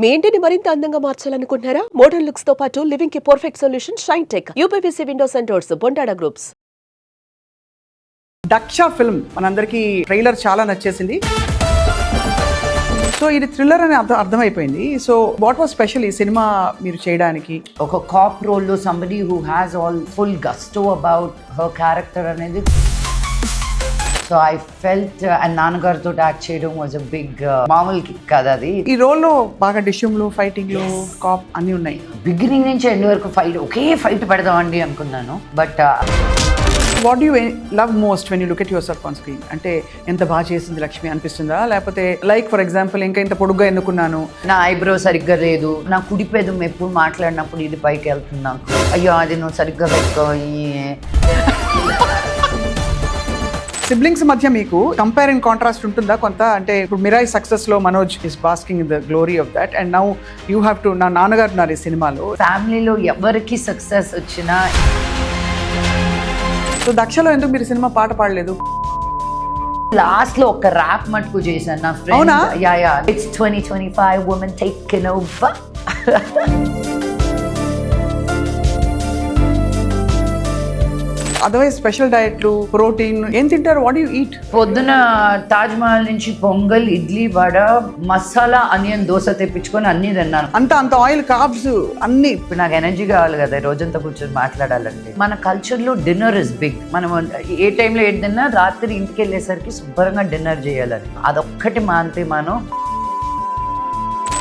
మీ ఇంటిని మరింత అందంగా మార్చాలనుకుంటున్నారా? మోడర్న్ లుక్స్ తో పాటు లివింగ్ కి perfect solution shine tech UPVC Windows and doors Bondada groups. Daksha film మనందరికీ ట్రైలర్ చాలా నచ్చేసింది. సో ఇది థ్రిల్లర్ అని అర్థమైపోయింది. సో వాట్ వాస్ స్పెషల్ ఈ సినిమా మీరు చేయడానికి? ఒక కాప్ రోల్లో somebody who has all full gusto about her character అనేది. సో ఐ ఫెల్ట్ అండ్ నాన్నగారితో యాక్ట్ చేయడం వాజ్ అ బిగ్ మామూలు కదా అది. ఈ రోల్లో బాగా డిష్యూమ్లు, ఫైటింగ్లు, కాప్ అన్నీ ఉన్నాయి. బిగినింగ్ నుంచి ఎండ్ వరకు ఫైట్, ఒకే ఫైట్ పెడదామండి అనుకున్నాను. But what you love most when you look at yourself on screen? అంటే ఎంత బాగా చేసింది లక్ష్మి అనిపిస్తుందా, లేకపోతే లైక్ ఫర్ ఎగ్జాంపుల్ ఇంకా ఇంత పొడుగ్గా ఎన్నుకున్నాను, నా ఐబ్రో సరిగ్గా లేదు, నా కుడి పెదం ఎప్పుడు మాట్లాడినప్పుడు ఇది పైకి వెళ్తుంది, నాకు అయ్యో అది నువ్వు సరిగ్గా పెట్టుకో. సిబ్లింగ్స్ మధ్య మీకు కంపేర్ అండ్ కాంట్రాస్ట్ ఉంటుందా కొంత? అంటే ఇప్పుడు మిరాయి సక్సెస్ లో Manoj is basking in the glory of that and now you have to, నా నాన్నగారు ఉన్నారు ఈ సినిమాలో. ఫ్యామిలీలో ఎవరికి సక్సెస్ వచ్చినా. సో దక్షలో ఎందుకు మీరు సినిమా పాట పాడలేదు? లాస్ట్ లో ఒక ర్యాప్ మటుకు చేశాను నా ఫ్రెండ్. అవునా? Yeah it's 2025 women taking over. Otherwise special డయట్లు, ప్రోటీన్ ఏం తింటారు? What you eat? పొద్దున తాజ్ మహల్ నుంచి పొంగల్, ఇడ్లీ, వడ, మసాలా ఆనియన్ దోశ తెప్పించుకొని అన్ని తిన్నాను. అంత ఆయిల్, కార్బ్స్ అన్ని. ఇప్పుడు నాకు ఎనర్జీ కావాలి కదా రోజంతా కూర్చొని మాట్లాడాలంటే. మన కల్చర్లో డిన్నర్ ఇస్ బిగ్. మనం ఏ టైంలో ఏది తిన్నా రాత్రి ఇంటికి వెళ్ళేసరికి శుభ్రంగా డిన్నర్ చేయాలని, అదొక్కటి మాంతే మనం.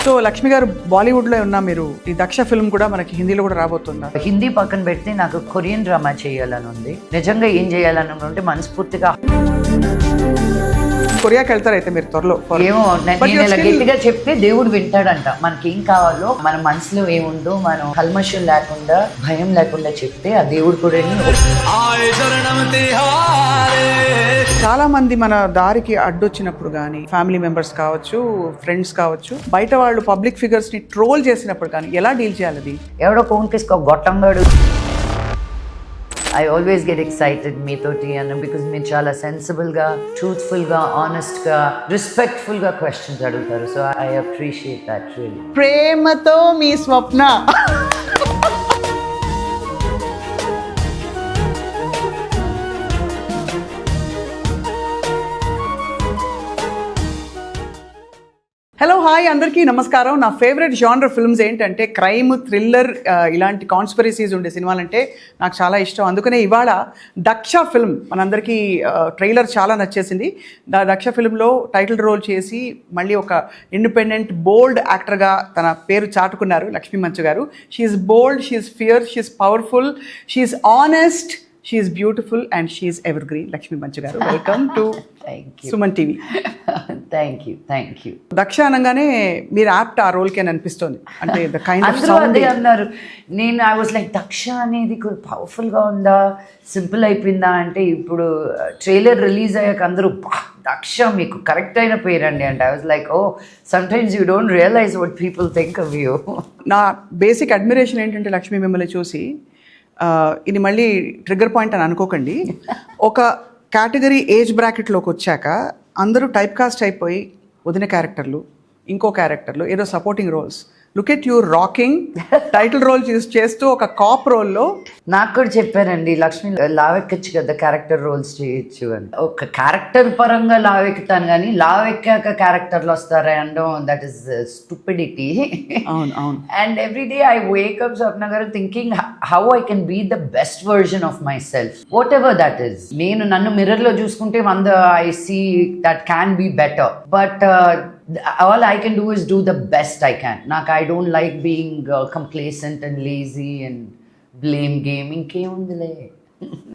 సో లక్ష్మి గారు బాలీవుడ్ లో ఉన్నా, మీరు ఈ దక్ష ఫిల్మ్ కూడా మనకి హిందీలో కూడా రాబోతుందా? హిందీ పక్కన పెడితే నాకు కొరియన్ డ్రామా చేయాలని ఉంది. నిజంగా ఏం చేయాలని ఉంటే మనస్ఫూర్తిగా కొరియాకి వెళ్తారు అయితే మీరు త్వరలో? ఏమో నేను ఇలా గట్టిగా చెప్తే దేవుడు వింటాడంట. మనకి ఏం కావాలో, మన మనసులో ఏముందో మనం కల్మషం లేకుండా, భయం లేకుండా చెప్తే ఆ దేవుడు కూడా. చాలా మంది మన దారికి అడ్డొచ్చినప్పుడు కానీ, ఫ్యామిలీ మెంబర్స్ కావచ్చు, ఫ్రెండ్స్ కావచ్చు, బయట వాళ్ళు పబ్లిక్ ఫిగర్స్ ని ట్రోల్ చేసినప్పుడు కానీ ఎలా డీల్ చేయాలి? అది ఎవడో కోన్కేసుకో గొట్టంగాడు. I always get excited మీతోటి అన్న, బికాజ్ మీరు చాలా సెన్సిబుల్గా, ట్రూత్ఫుల్గా, ఆనెస్ట్గా, రెస్పెక్ట్ఫుల్గా క్వశ్చన్స్ అడుగుతారు. So I appreciate that really. ప్రేమతో మీ స్వప్న. హలో, హాయ్, అందరికీ నమస్కారం. నా ఫేవరెట్ జానర్ ఫిల్మ్స్ ఏంటంటే క్రైమ్, థ్రిల్లర్, ఇలాంటి కాన్స్పిరసీస్ ఉండే సినిమాలంటే నాకు చాలా ఇష్టం. అందుకనే ఇవాళ దక్ష ఫిల్మ్ మనందరికీ ట్రైలర్ చాలా నచ్చేసింది. దక్ష ఫిల్మ్లో టైటిల్ రోల్ చేసి మళ్ళీ ఒక ఇండిపెండెంట్, బోల్డ్ యాక్టర్గా తన పేరు చాటుకున్నారు Lakshmi Manchu garu. She's bold, she's fear, she's powerful, she's honest, she's beautiful and she's ever green. Lakshmi Manchu garu, welcome to Suman TV. Thank you. Daksha అనగానే మీరు యాప్ట్ ఆ రోల్కి అని అనిపిస్తుంది. అంటే ద కైండ్ ఆఫ్ అందరూ అదే అన్నారు. నేను ఐ వాజ్ లైక్, దక్ష అనేది పవర్ఫుల్గా ఉందా, సింపుల్ అయిపోయిందా అంటే, ఇప్పుడు ట్రైలర్ రిలీజ్ అయ్యాక అందరూ దక్ష మీకు కరెక్ట్ అయిన పేరండి అంటే, I was like, oh sometimes you don't realize what people think of you. నా బేసిక్ అడ్మిరేషన్ ఏంటంటే లక్ష్మి, మిమ్మల్ని చూసి, ఇది మళ్ళీ ట్రిగ్గర్ పాయింట్ అని అనుకోకండి, ఒక కేటగిరీ ఏజ్ బ్రాకెట్లోకి వచ్చాక అందరూ టైప్ కాస్ట్ అయిపోయి వదిన క్యారెక్టర్లు, ఇంకో క్యారెక్టర్లు, ఏదో supporting roles. Look at you rocking title role చేస్తూ ఒక కాప్ రోల్లో. నాకు కూడా చెప్పారండి, లక్ష్మి లావెక్కచ్చు కదా, క్యారెక్టర్ రోల్స్ చేయొచ్చు అని. ఒక క్యారెక్టర్ పరంగా లావెక్కుతాను కానీ లావెక్కాక క్యారెక్టర్లు వస్తారా అనడం, దట్ ఈస్ స్టూపిడిటీ. అవును. And every day I wake up Swapna గారు thinking how I can be the best version of myself, whatever that is. నేను నన్ను మిర్రర్లో చూసుకుంటే I see that can be better, but all I can do is do the best I can. I don't like being complacent and lazy and blame game. ఇంకేముందిలే.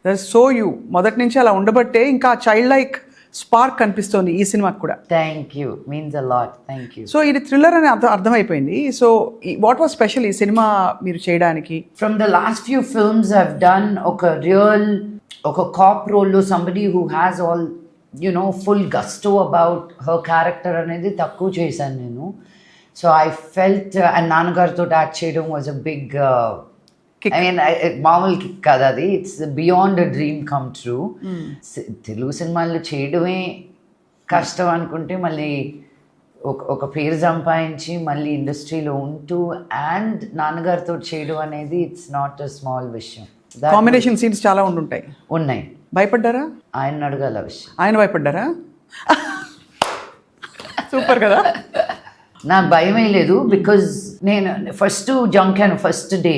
That's so you. మొదటి నుంచి అలా ఉండబట్టే ఇంకా చైల్డ్ లైక్ స్పార్క్ కనిపిస్తోంది ఈ సినిమాకి కూడా. Thank you, means a lot. Thank you. So ఇది థ్రిల్లర్ అని అర్థమైపోయింది. సో వాట్ వాస్ స్పెషల్ ఈ సినిమా మీరు చేయడానికి? From the last few films I've done ఒక కాప్ రోల్లో somebody who has all full gusto about her character అనేది తక్కువ చేశాను నేను. సో ఐ ఫెల్ట్ అండ్ నాన్నగారితో యాక్ట్ చేయడం was a big, I mean మామూలు కిక్ కదా అది. It's beyond a dream come true. Telugu సినిమాల్లో చేయడమే కష్టం అనుకుంటే మళ్ళీ ఒక పేరు సంపాదించి మళ్ళీ ఇండస్ట్రీలో ఉంటూ అండ్ నాన్నగారితో చేయడం అనేది ఇట్స్ నాట్ అ స్మాల్ విషయం. కాంబినేషన్ సీన్స్ చాలా ఉండుంటాయి. ఉన్నాయి. భయపడ్డారా? ఆయన అడగాల విషయం. ఆయన భయపడ్డారా? సూపర్ కదా. నాకు భయమే లేదు బికాజ్ నేను ఫస్ట్ జంకాను ఫస్ట్ డే.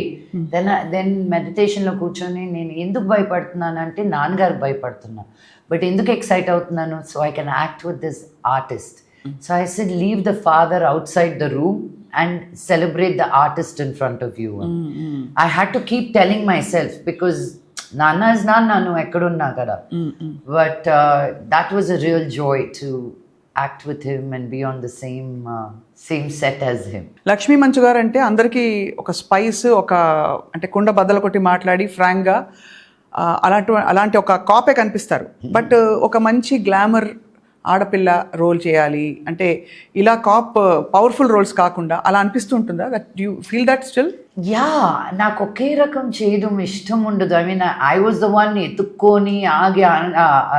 దెన్ మెడిటేషన్లో కూర్చొని నేను ఎందుకు భయపడుతున్నాను అంటే నాన్నగారికి భయపడుతున్నా, బట్ ఎందుకు ఎక్సైట్ అవుతున్నాను, so I can act with this artist. So I said leave the father out side the room and celebrate the artist in front of you. I had to keep telling myself because Nana is Nana, no ekkadunna kada. But that was a real joy to act with him and be on the same set as him. Lakshmi Manchu గారు అంటే అందరికీ ఒక spice, ఒక అంటే కుండ బద్దలు కొట్టి మాట్లాడి ఫ్రాంక్గా అలాంటి ఒక కాపే కనిపిస్తారు. బట్ ఒక మంచి గ్లామర్ ఆడపిల్ల రోల్ చేయాలి అంటే ఇలా పవర్ఫుల్ రోల్స్ కాకుండా అలా అనిపిస్తూ ఉంటుందా? That you feel that still? Yeah, నాకు ఒకే రకం చేయడం ఇష్టం ఉండదు. I mean I was the one ఎత్తుక్కొని ఆగి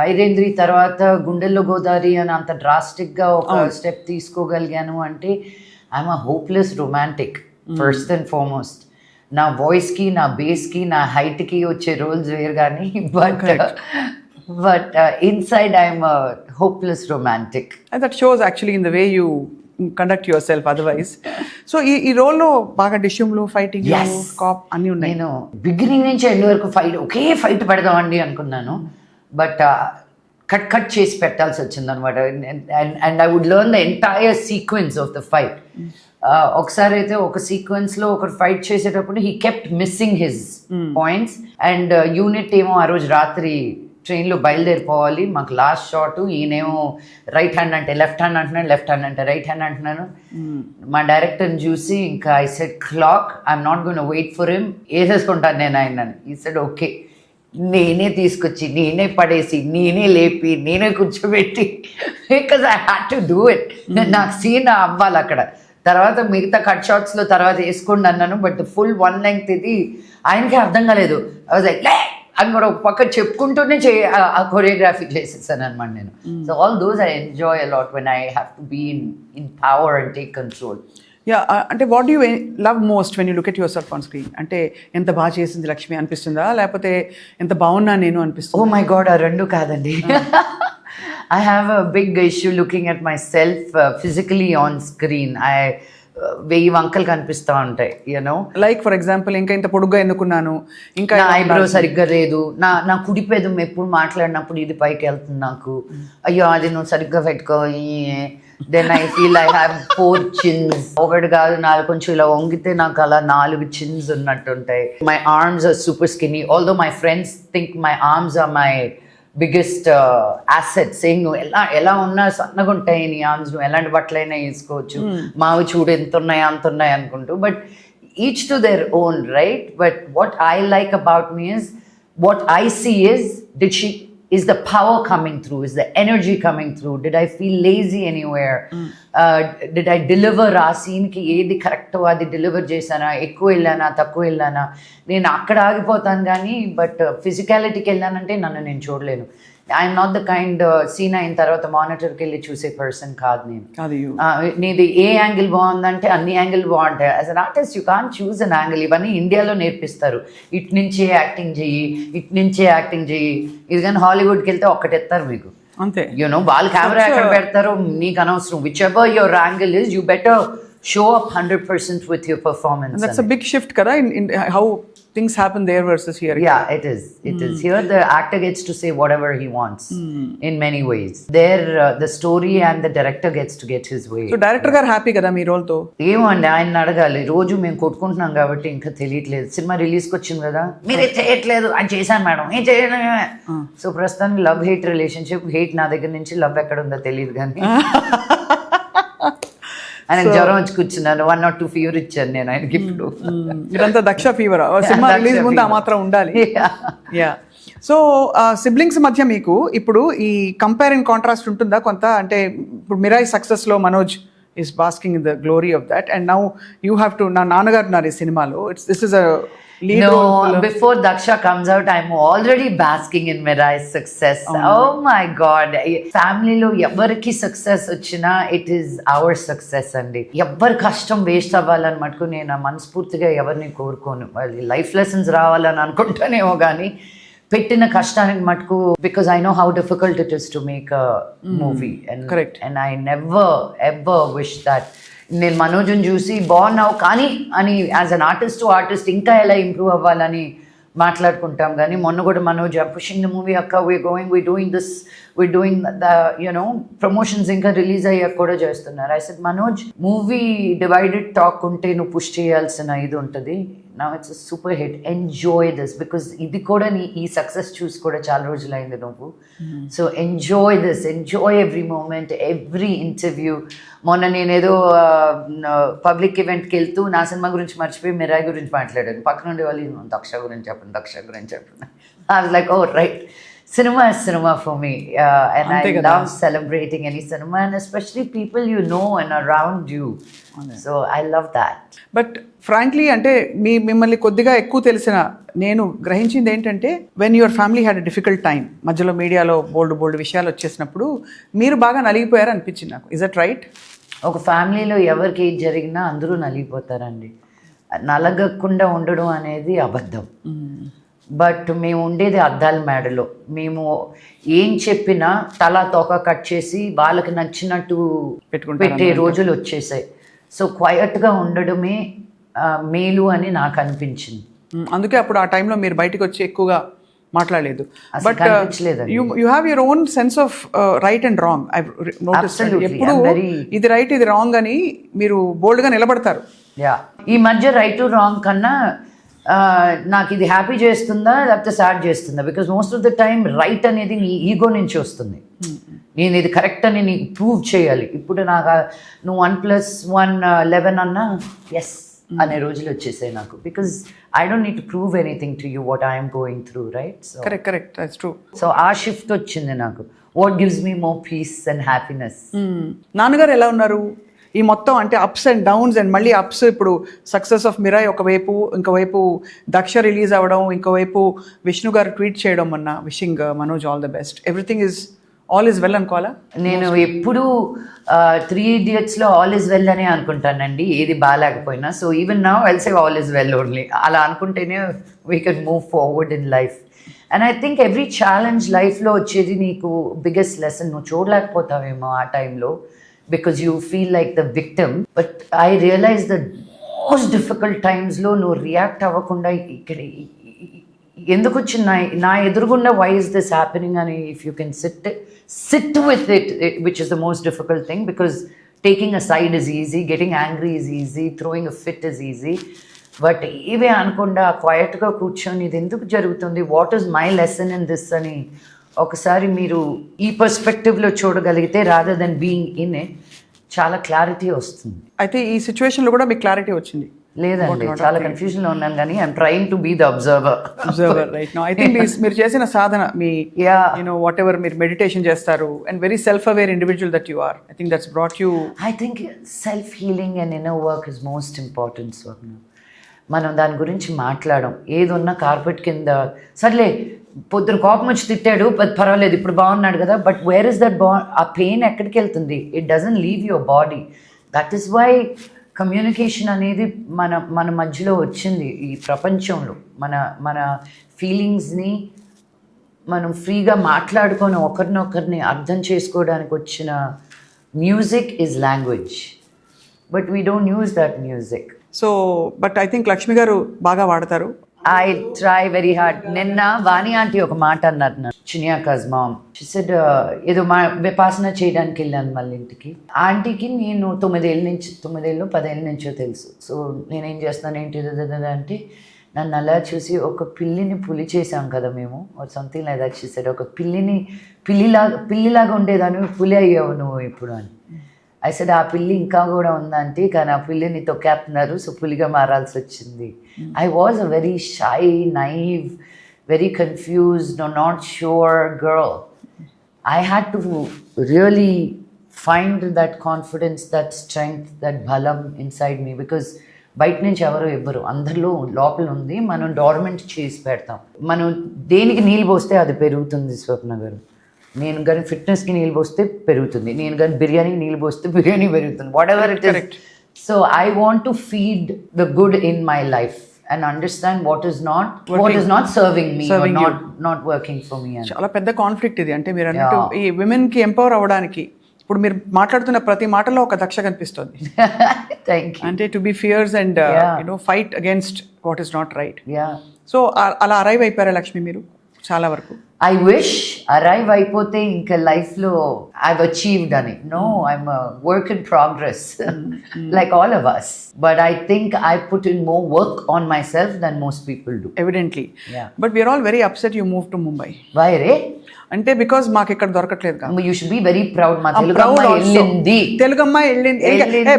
ఐరేంద్రి తర్వాత గుండెల్లో గోదావరి అని అంత డ్రాస్టిక్గా ఒక స్టెప్ తీసుకోగలిగాను అంటే I'm a hopeless romantic first and foremost. నా వాయిస్కి, నా బేస్కి, నా హైట్కి వచ్చే రోల్స్ వేరు కానీ but inside I'm a hopeless romantic. And that shows actually in the way you conduct yourself otherwise. So ఈ రోల్లో బాగా డిష్యూమ్లు, ఫైటింగ్, కాప్ అన్నీ ఉన్నాయి. నేను బిగినింగ్ నుంచి ఎండ్ వరకు ఒకే ఫైట్ పెడదామండి అనుకున్నాను, బట్ కట్ చేసి పెట్టాల్సి వచ్చింది అనమాట. And I would learn the entire sequence of the fight. ఒకసారి అయితే ఒక సీక్వెన్స్లో ఒకరు ఫైట్ చేసేటప్పుడు he kept missing his points and unit ఏమో ఆ రోజు రాత్రి ట్రైన్లో బయలుదేరిపోవాలి. మాకు లాస్ట్ షాట్, ఈయనేమో రైట్ హ్యాండ్ అంటే లెఫ్ట్ హ్యాండ్ అంటున్నాను, లెఫ్ట్ హ్యాండ్ అంటే రైట్ హ్యాండ్ అంటున్నాను. మా డైరెక్టర్ని చూసి ఇంకా I said clock, I'm not gonna wait for him, వేసేసుకుంటాను నేను ఆయన. ఈ సెడ్ ఓకే, నేనే తీసుకొచ్చి, నేనే పడేసి, నేనే లేపి, నేనే కూర్చోబెట్టి, because I had to do it. నాకు సీన్ అవ్వాలి అక్కడ. తర్వాత మిగతా కట్ షాట్స్లో తర్వాత వేసుకోండి అన్నాను, బట్ ఫుల్ వన్ లెంగ్త్ ఇది ఆయనకి అర్థం కాలేదు. ఐ వాజ్ లైక్ అని కూడా ఒక పక్క చెప్పుకుంటూనే ఆ కొరియోగ్రఫీ చేసేసాను అనమాట నేను. So all those I enjoy a lot when I have to be in power and take control. Yeah, అంటే what you love most when you look at yourself on screen? అంటే ఎంత బాగా చేసింది లక్ష్మి అనిపిస్తుందా, లేకపోతే ఎంత బాగున్నా నేను అనిపిస్తుంది? ఓ మై గాడ్, ఆ రెండు కాదండి. I have a big issue looking at myself physically on screen. వెయ్యి వంకలు కనిపిస్తూ ఉంటాయి, యూనో. లైక్ ఫర్ ఎగ్జాంపుల్, ఇంకా ఇంత పొడుగ్గా ఎందుకున్నాను, ఇంకా నా ఐబ్రో సరిగ్గా లేదు, నా కుడి పెదం ఎప్పుడు మాట్లాడినప్పుడు ఇది పైకి వెళ్తుంది నాకు, అయ్యో అది నువ్వు సరిగ్గా పెట్టుకో. Then I feel I have 4 chins. ఒకటి కాదు, నాలుగు, కొంచెం ఇలా వంగితే నాకు అలా 4 chins ఉన్నట్టు ఉంటాయి. My arms are super skinny, although my friends think my arms are my biggest asset, saying నువ్వు ఎలా ఉన్నా సన్నగా ఉంటాయి నీ ఆర్మ్స్, నువ్వు ఎలాంటి బట్టలైనా వేసుకోవచ్చు, మావి చూడు ఎంత ఉన్నాయి అంత ఉన్నాయి అనుకుంటూ. But each to their own right. But what I like about me is, what I see is the power coming through, is the energy coming through. Did I feel lazy anywhere? Did I deliver ఆ సీన్కి ఏది కరెక్టో అది deliver చేశానా, ఎక్కువ వెళ్ళానా తక్కువ వెళ్ళానా? నేను అక్కడ ఆగిపోతాను కానీ, బట్ ఫిజికాలిటీకి వెళ్ళానంటే నన్ను నేను చూడలేను. I'm not the kind scene అయిన తర్వాత మానిటర్కి వెళ్ళి చూసే పర్సన్ కాదు నేను. నీది ఏ యాంగిల్ బాగుందంటే అన్ని యాంగిల్ బాగుంటాయి. As an artist you can't choose an angle. ఇవన్నీ ఇండియాలో నేర్పిస్తారు, ఇటు నుంచే యాక్టింగ్ చెయ్యి, ఇటు నుంచే యాక్టింగ్ చెయ్యి. ఇది కానీ హాలీవుడ్కి వెళ్తే ఒక్కటి ఎత్తారు మీకు, అంతే. యూనో, వాళ్ళు కెమెరా ఎక్కడ పెడతారో నీకు అనవసరం. Which ever your angle is, you better show up 100% with your performance. And that's a big shift kada in how things happen there versus here. Yeah, it is. Here the actor gets to say whatever he wants in many ways. There the story and the director gets to get his way. So director garu happy kada mee role tho? ఏమో అండి, ఆయన అడగాలి. రోజు మేము కొట్టుకుంటున్నాం కాబట్టి ఇంకా తెలియట్లేదు. Cinema రిలీజ్కి వచ్చింది కదా, మీరే చేయట్లేదు, అని చేశాను మేడం, ఏం చేయలేదు. సో ప్రస్తుతానికి లవ్ హేట్ రిలేషన్షిప్. హేట్ నా దగ్గర నుంచి, లవ్ ఎక్కడ ఉందో తెలియదు కానీ ఆయన జ్వరం వచ్చి కూర్చున్నాను, 1 or 2 ఫీవర్ ఇచ్చాను నేను ఆయనకి. ఇప్పుడు ఇదంతా దక్ష ఫీవర్. సినిమా రిలీజ్ ముందు ఆ మాత్రం ఉండాలి. యా. సో సిబ్లింగ్స్ మధ్య మీకు ఇప్పుడు ఈ కంపేర్ అండ్ కాంట్రాస్ట్ ఉంటుందా కొంత? అంటే ఇప్పుడు మిరాయి సక్సెస్లో Manoj is basking in the glory of that, and now you have to, నా నాన్నగారు ఉన్నారు ఈ సినిమాలో. This is a lead No, role film. before Daksha comes out, I'm already basking in Mirai's success. Oh my God. Family lo ఎవరికి success వచ్చినా it is our success అండి. ఎవ్వరి కష్టం వేస్ట్ అవ్వాలని మటుకు నేను మనస్ఫూర్తిగా ఎవరిని కోరుకోను. లైఫ్ లెసన్స్ రావాలని అనుకుంటానేమో కానీ పెట్టిన కష్టానికి మటుకు, because I know how difficult it is to make a movie Correct. And I never ever wish that నేను మనోజ్ని చూసి బాగున్నావు కానీ అని as an artist to artist ఇంకా ఎలా ఇంప్రూవ్ అవ్వాలని మాట్లాడుకుంటాం. కానీ మొన్న కూడా మనోజ్ పుషింగ్ ద మూవీ అక్క we doing this we doing the you know promotions ఇంకా రిలీజ్ అయ్యాక కూడా చేస్తున్నారు. I said Manoj movie divided talk ఉంటే నువ్వు పుష్ చేయాల్సిన ఇది ఉంటుంది. నా it's a super hit, enjoy this, because ఇది కూడా నీ ఈ సక్సెస్ చూసి కూడా చాలా రోజులైంది నువ్వు. So enjoy this, enjoy every moment, every interview. మొన్న నేనేదో పబ్లిక్ ఈవెంట్కి వెళ్తూ నా సినిమా గురించి మర్చిపోయి మిరాయి గురించి మాట్లాడాను. పక్కన ఉండే వాళ్ళు దక్ష గురించి చెప్పండి. I was like, oh right, cinema is cinema for me, and Ante I kada. love celebrating any cinema, and especially people you know and around you. So I love that. But frankly అంటే మిమ్మల్ని కొద్దిగా ఎక్కువ తెలిసిన నేను గ్రహించింది ఏంటంటే, when your family had a difficult time, మధ్యలో మీడియాలో బోల్డ్ విషయాలు వచ్చేసినప్పుడు మీరు బాగా నలిగిపోయారు అనిపించింది నాకు. Is that right? ఒక ఫ్యామిలీలో ఎవరికి ఏది జరిగినా అందరూ నలిగిపోతారండి. నలగకుండా ఉండడం అనేది అబద్ధం. బట్ మేము ఉండేది అద్దాల మేడలో. మేము ఏం చెప్పినా తలా తోక కట్ చేసి వాళ్ళకి నచ్చినట్టు పెట్టే రోజులు వచ్చేసాయి. సో క్వయట్గా ఉండడమే మేలు అని నాకు అనిపించింది. అందుకే అప్పుడు ఆ టైంలో మీరు బయటకు వచ్చి ఎక్కువగా మాట్లాడలేదు. అసలు బట్ కనిపించలేదండి. You have your own sense of right and wrong. I notice Absolutely. ఎప్పుడు I'm very- ఇది రైట్ ఇది రాంగ్ అని మీరు బోల్డ్గా నిలబడతారు. యా, ఈ మధ్య రైట్ టు రాంగ్ కన్నా నాకు ఇది హ్యాపీ చేస్తుందా లేకపోతే సాడ్ చేస్తుందా, because most of the time right అనేది నీ ఈగో నుంచి వస్తుంది. నేను ఇది కరెక్ట్ అని నీకు ప్రూవ్ చేయాలి. ఇప్పుడు నాకు నువ్వు 1+1 11 అన్నా ఎస్ అనే రోజులు వచ్చేసాయి నాకు, because I don't need to prove anything to you what I'm going through, right? Correct, that's true. So ఆ షిఫ్ట్ వచ్చింది నాకు. What gives me more peace and happiness. నాన్నగారు ఎలా ఉన్నారు? ఈ మొత్తం అంటే అప్స్ అండ్ డౌన్స్ అండ్ మళ్ళీ అప్స్, ఇప్పుడు సక్సెస్ ఆఫ్ మిరాయ్ ఒకవైపు, ఇంకోవైపు దక్ష రిలీజ్ అవ్వడం, ఇంకోవైపు విష్ణు గారు ట్వీట్ చేయడం మొన్న, wishing Manoj all the best, everything is all is well అనుకోవాలా? నేను ఎప్పుడు 3 Idiotsలో ఆల్ ఈజ్ వెల్ అనే అనుకుంటానండి, ఏది బాగాలేకపోయినా. So even now I'll say all is well only. అలా అనుకుంటేనే we can move forward in life. And I think every challenge లైఫ్లో వచ్చేది నీకు బిగ్గెస్ట్ లెసన్. నువ్వు చూడలేకపోతావేమో ఆ టైంలో, because you feel like the victim, but I realized that most difficult times lo no react avakunda ikkada enduku ochina na edurugunda why is this happening, and if you can sit with it, which is the most difficult thing, because taking a side is easy, getting angry is easy, throwing a fit is easy, but ive anukunda quiet ga కూర్చొని ఇది ఎందుకు జరుగుతుంది, what is my lesson in this అని ఒకసారి మీరు ఈ పర్స్పెక్టివ్లో చూడగలిగితే rather than being in it చాలా క్లారిటీ వస్తుంది. అయితే ఈ సిచ్యువేషన్లో కూడా మీకు క్లారిటీ వచ్చింది? లేదండి, చాలా కన్ఫ్యూజన్లో ఉన్నాను, కానీ I'm trying to be the observer right now. I think మీరు చేసిన సాధన, మీ యూనో వాట్ ఎవర్ మీరు మెడిటేషన్ చేస్తారు and very self aware individual that you are, I think that's brought you. I think self healing and inner work is most important. Swarna, మనం దాని గురించి మాట్లాడడం, ఏదున్నా కార్పెట్ కింద, సర్లే పొద్దున కోపం వచ్చి తిట్టాడు, పర్వాలేదు ఇప్పుడు బాగున్నాడు కదా, బట్ వేర్ ఇస్ దట్ ఆ పెయిన్ ఎక్కడికి వెళ్తుంది? It doesn't leave your body. That is why communication అనేది మన మధ్యలో వచ్చింది ఈ ప్రపంచంలో. మన ఫీలింగ్స్ని మనం ఫ్రీగా మాట్లాడుకొని ఒకరినొకరిని అర్థం చేసుకోవడానికి వచ్చిన music is language, but we don't use that music. So but I think Lakshmi గారు బాగా వాడతారు. I try very hard. నిన్న వాణి ఆంటీ ఒక మాట అన్నారు నా చినియాకాజ్ మామ్. షీ సెడ్ ఏదో విపాసన చేయడానికి వెళ్ళాను మళ్ళీ ఇంటికి. ఆంటీకి నేను 9 ఏళ్ళో 10 ఏళ్ళ నుంచో తెలుసు. సో నేనేం చేస్తున్నాను ఏంటి అంటే, నన్ను అలా చూసి ఒక పిల్లిని పులి చేసాం కదా మేము, something like that. She said ఒక పిల్లిలాగా ఉండేదాన్ని పులి అయ్యావు నువ్వు ఇప్పుడు అని. ఐ సెడ్ ఆ పిల్లి ఇంకా కూడా ఉందంటే, కానీ ఆ పిల్లిని తొక్కేస్తున్నారు, సో పులిగా మారాల్సి వచ్చింది. I was a very shy, naive, very confused, not sure girl. I had to really find that confidence, that strength, that bhalam inside me, because బయట నుంచి ఎవరు ఇవ్వరు, అందరిలో లోపల ఉంది, మనం డార్మెంట్ చేసి పెడతాం. మనం దేనికి నీళ్ళు పోస్తే అది పెరుగుతుంది స్వప్న గారు. నేను కానీ ఫిట్నెస్కి నీళ్ళు పోస్తే పెరుగుతుంది, నేను కానీ బిర్యానీకి నీళ్ళు పోస్తే బిర్యానీ పెరుగుతుంది, what ever it is. So I want to feed the good in my life and understand what is not serving me or not working for me. చాలా పెద్ద కాన్ఫ్లిక్ట్ ఇది. అంటే మీరు అన్నట్టు ఈ విమెన్ కి ఎంపవర్ అవ్వడానికి ఇప్పుడు మీరు మాట్లాడుతున్న ప్రతి మాటలో ఒక దక్ష కనిపిస్తుంది. Thank you. అంటే to be fierce and fight against what is not right. Yeah. So అలా అరైవ్ అయిపోయారా లక్ష్మి మీరు చాలా వరకు? I wish arrive అయిపోతే ఇంకా లైఫ్లో I've achieved అని. No, I'm a work in progress like all of us. But I think I put in more work on myself than most people do. Evidently. Yeah. But we are all very upset you moved to Mumbai. Why re? అంటే because మాకు ఇక్కడ దొరకట్లేదు కదా. You should be very proud. మా తెలుగమ్మ వెళ్ళింది. తెలుగమ్మ వెళ్ళింది.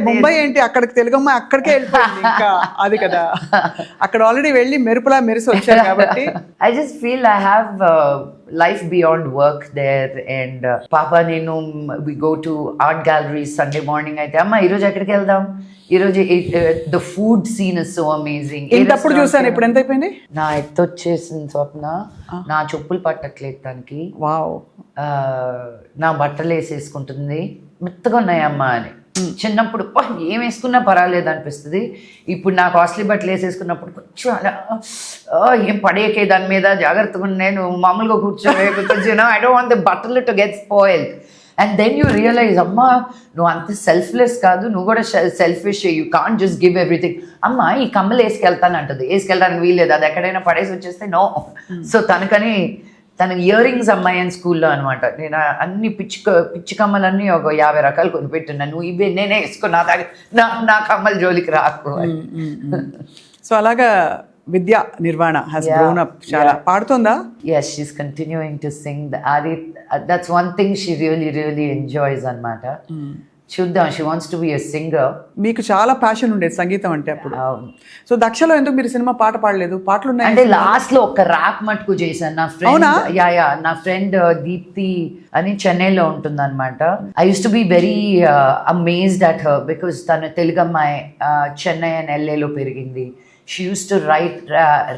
ముంబై ఏంటి, అక్కడికి తెలుగమ్మ అక్కడికే వెళ్ళిపోయింది. ఇంకా అది కదా, అక్కడ ఆల్రెడీ వెళ్ళి మెరుపులా మెరిసి వచ్చారు కాబట్టి. I just feel I have life beyond work there, and Papa Nenu, we go to art galleries Sunday morning. అయితే అమ్మ ఈరోజు ఎక్కడికి వెళ్దాం, ఈరోజు the food scene is so amazing. ఇంతప్పుడు చూసాను, ఇప్పుడు ఎంత అయిపోయింది? నా ఎత్తు వచ్చేసింది స్వప్న, నా చెప్పులు పట్టట్లేదు దానికి. వావ్. నా బట్టలు వేసేసుకుంటుంది, మెత్తగా ఉన్నాయమ్మా అని. చిన్నప్పుడు ఏం వేసుకున్నా పర్వాలేదు అనిపిస్తుంది. ఇప్పుడు నా కాస్ట్లీ బట్టలు వేసేసుకున్నప్పుడు కొంచెం అలా ఏం పడేకే దాని మీద జాగ్రత్తగా నేను మామూలుగా కూర్చోవే, because I don't want the బట్టలు to get spoiled. And then you realize అమ్మా నువ్వు అంత సెల్ఫ్లెస్ కాదు, నువ్వు కూడా selfish, you can't just give everything. అమ్మ ఈ కమ్మలు వేసుకెళ్తాను అంటుంది, వేసుకెళ్ళడానికి వీల్లేదు, అది ఎక్కడైనా పడేసి వచ్చేస్తే నో. సో తనకని తన ఇయర్ రింగ్స్ అమ్మాయి అని స్కూల్లో అనమాట. నేను అన్ని పిచ్చి కమ్మలన్నీ ఒక 50 రకాలు కొనిపెట్టున్నా, నువ్వు ఇవే నేనే వేసుకో, నా కమ్మల జోలికి రాకు. సో అలాగా విద్యా నిర్వాణ has grown up. చాలా పాడుతుందా? Yes, she's continuing to sing. That's one thing she really enjoys అన్నమాట. చూద్దాం, she wants to be a singer. మీకు చాలా ప్యాషన్ ఉండేది సంగీతం అంటే అప్పుడు. సో దక్షలో ఎందుకు మీరు సినిమా పాట పాడలేదు? పాటలు ఉన్నాయి అంటే లాస్ట్ లో ఒక ర్యాప్ మటుకు చేశాను. నా ఫ్రెండ్ దీప్తి అని చెన్నైలో ఉంటుంది అనమాట. I use to be very amazed at her because తను తెలుగు అమ్మాయి, చెన్నై అండ్ LA లో పెరిగింది. She used to write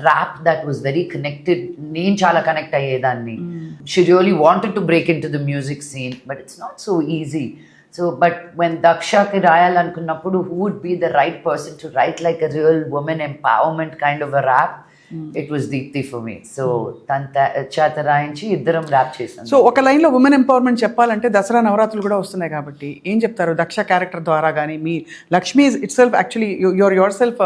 rap that was very connected. నేను చాలా కనెక్ట్ అయ్యేదాన్ని. She really wanted to break into the music scene, but it's not so easy. So, but when Dakshaki రాయాలనుకున్నప్పుడు who would be the right person to write like a real woman empowerment kind of a rap? It was Deepthi for me. So, tanta చేత రాయించి ఇద్దరం rap చేశాను. So ఒక లైన్లో women empowerment చెప్పాలంటే దసరా నవరాత్రులు కూడా వస్తున్నాయి కాబట్టి ఏం చెప్తారు దక్ష క్యారెక్టర్ ద్వారా? కానీ మీ Lakshmi itself actually yourself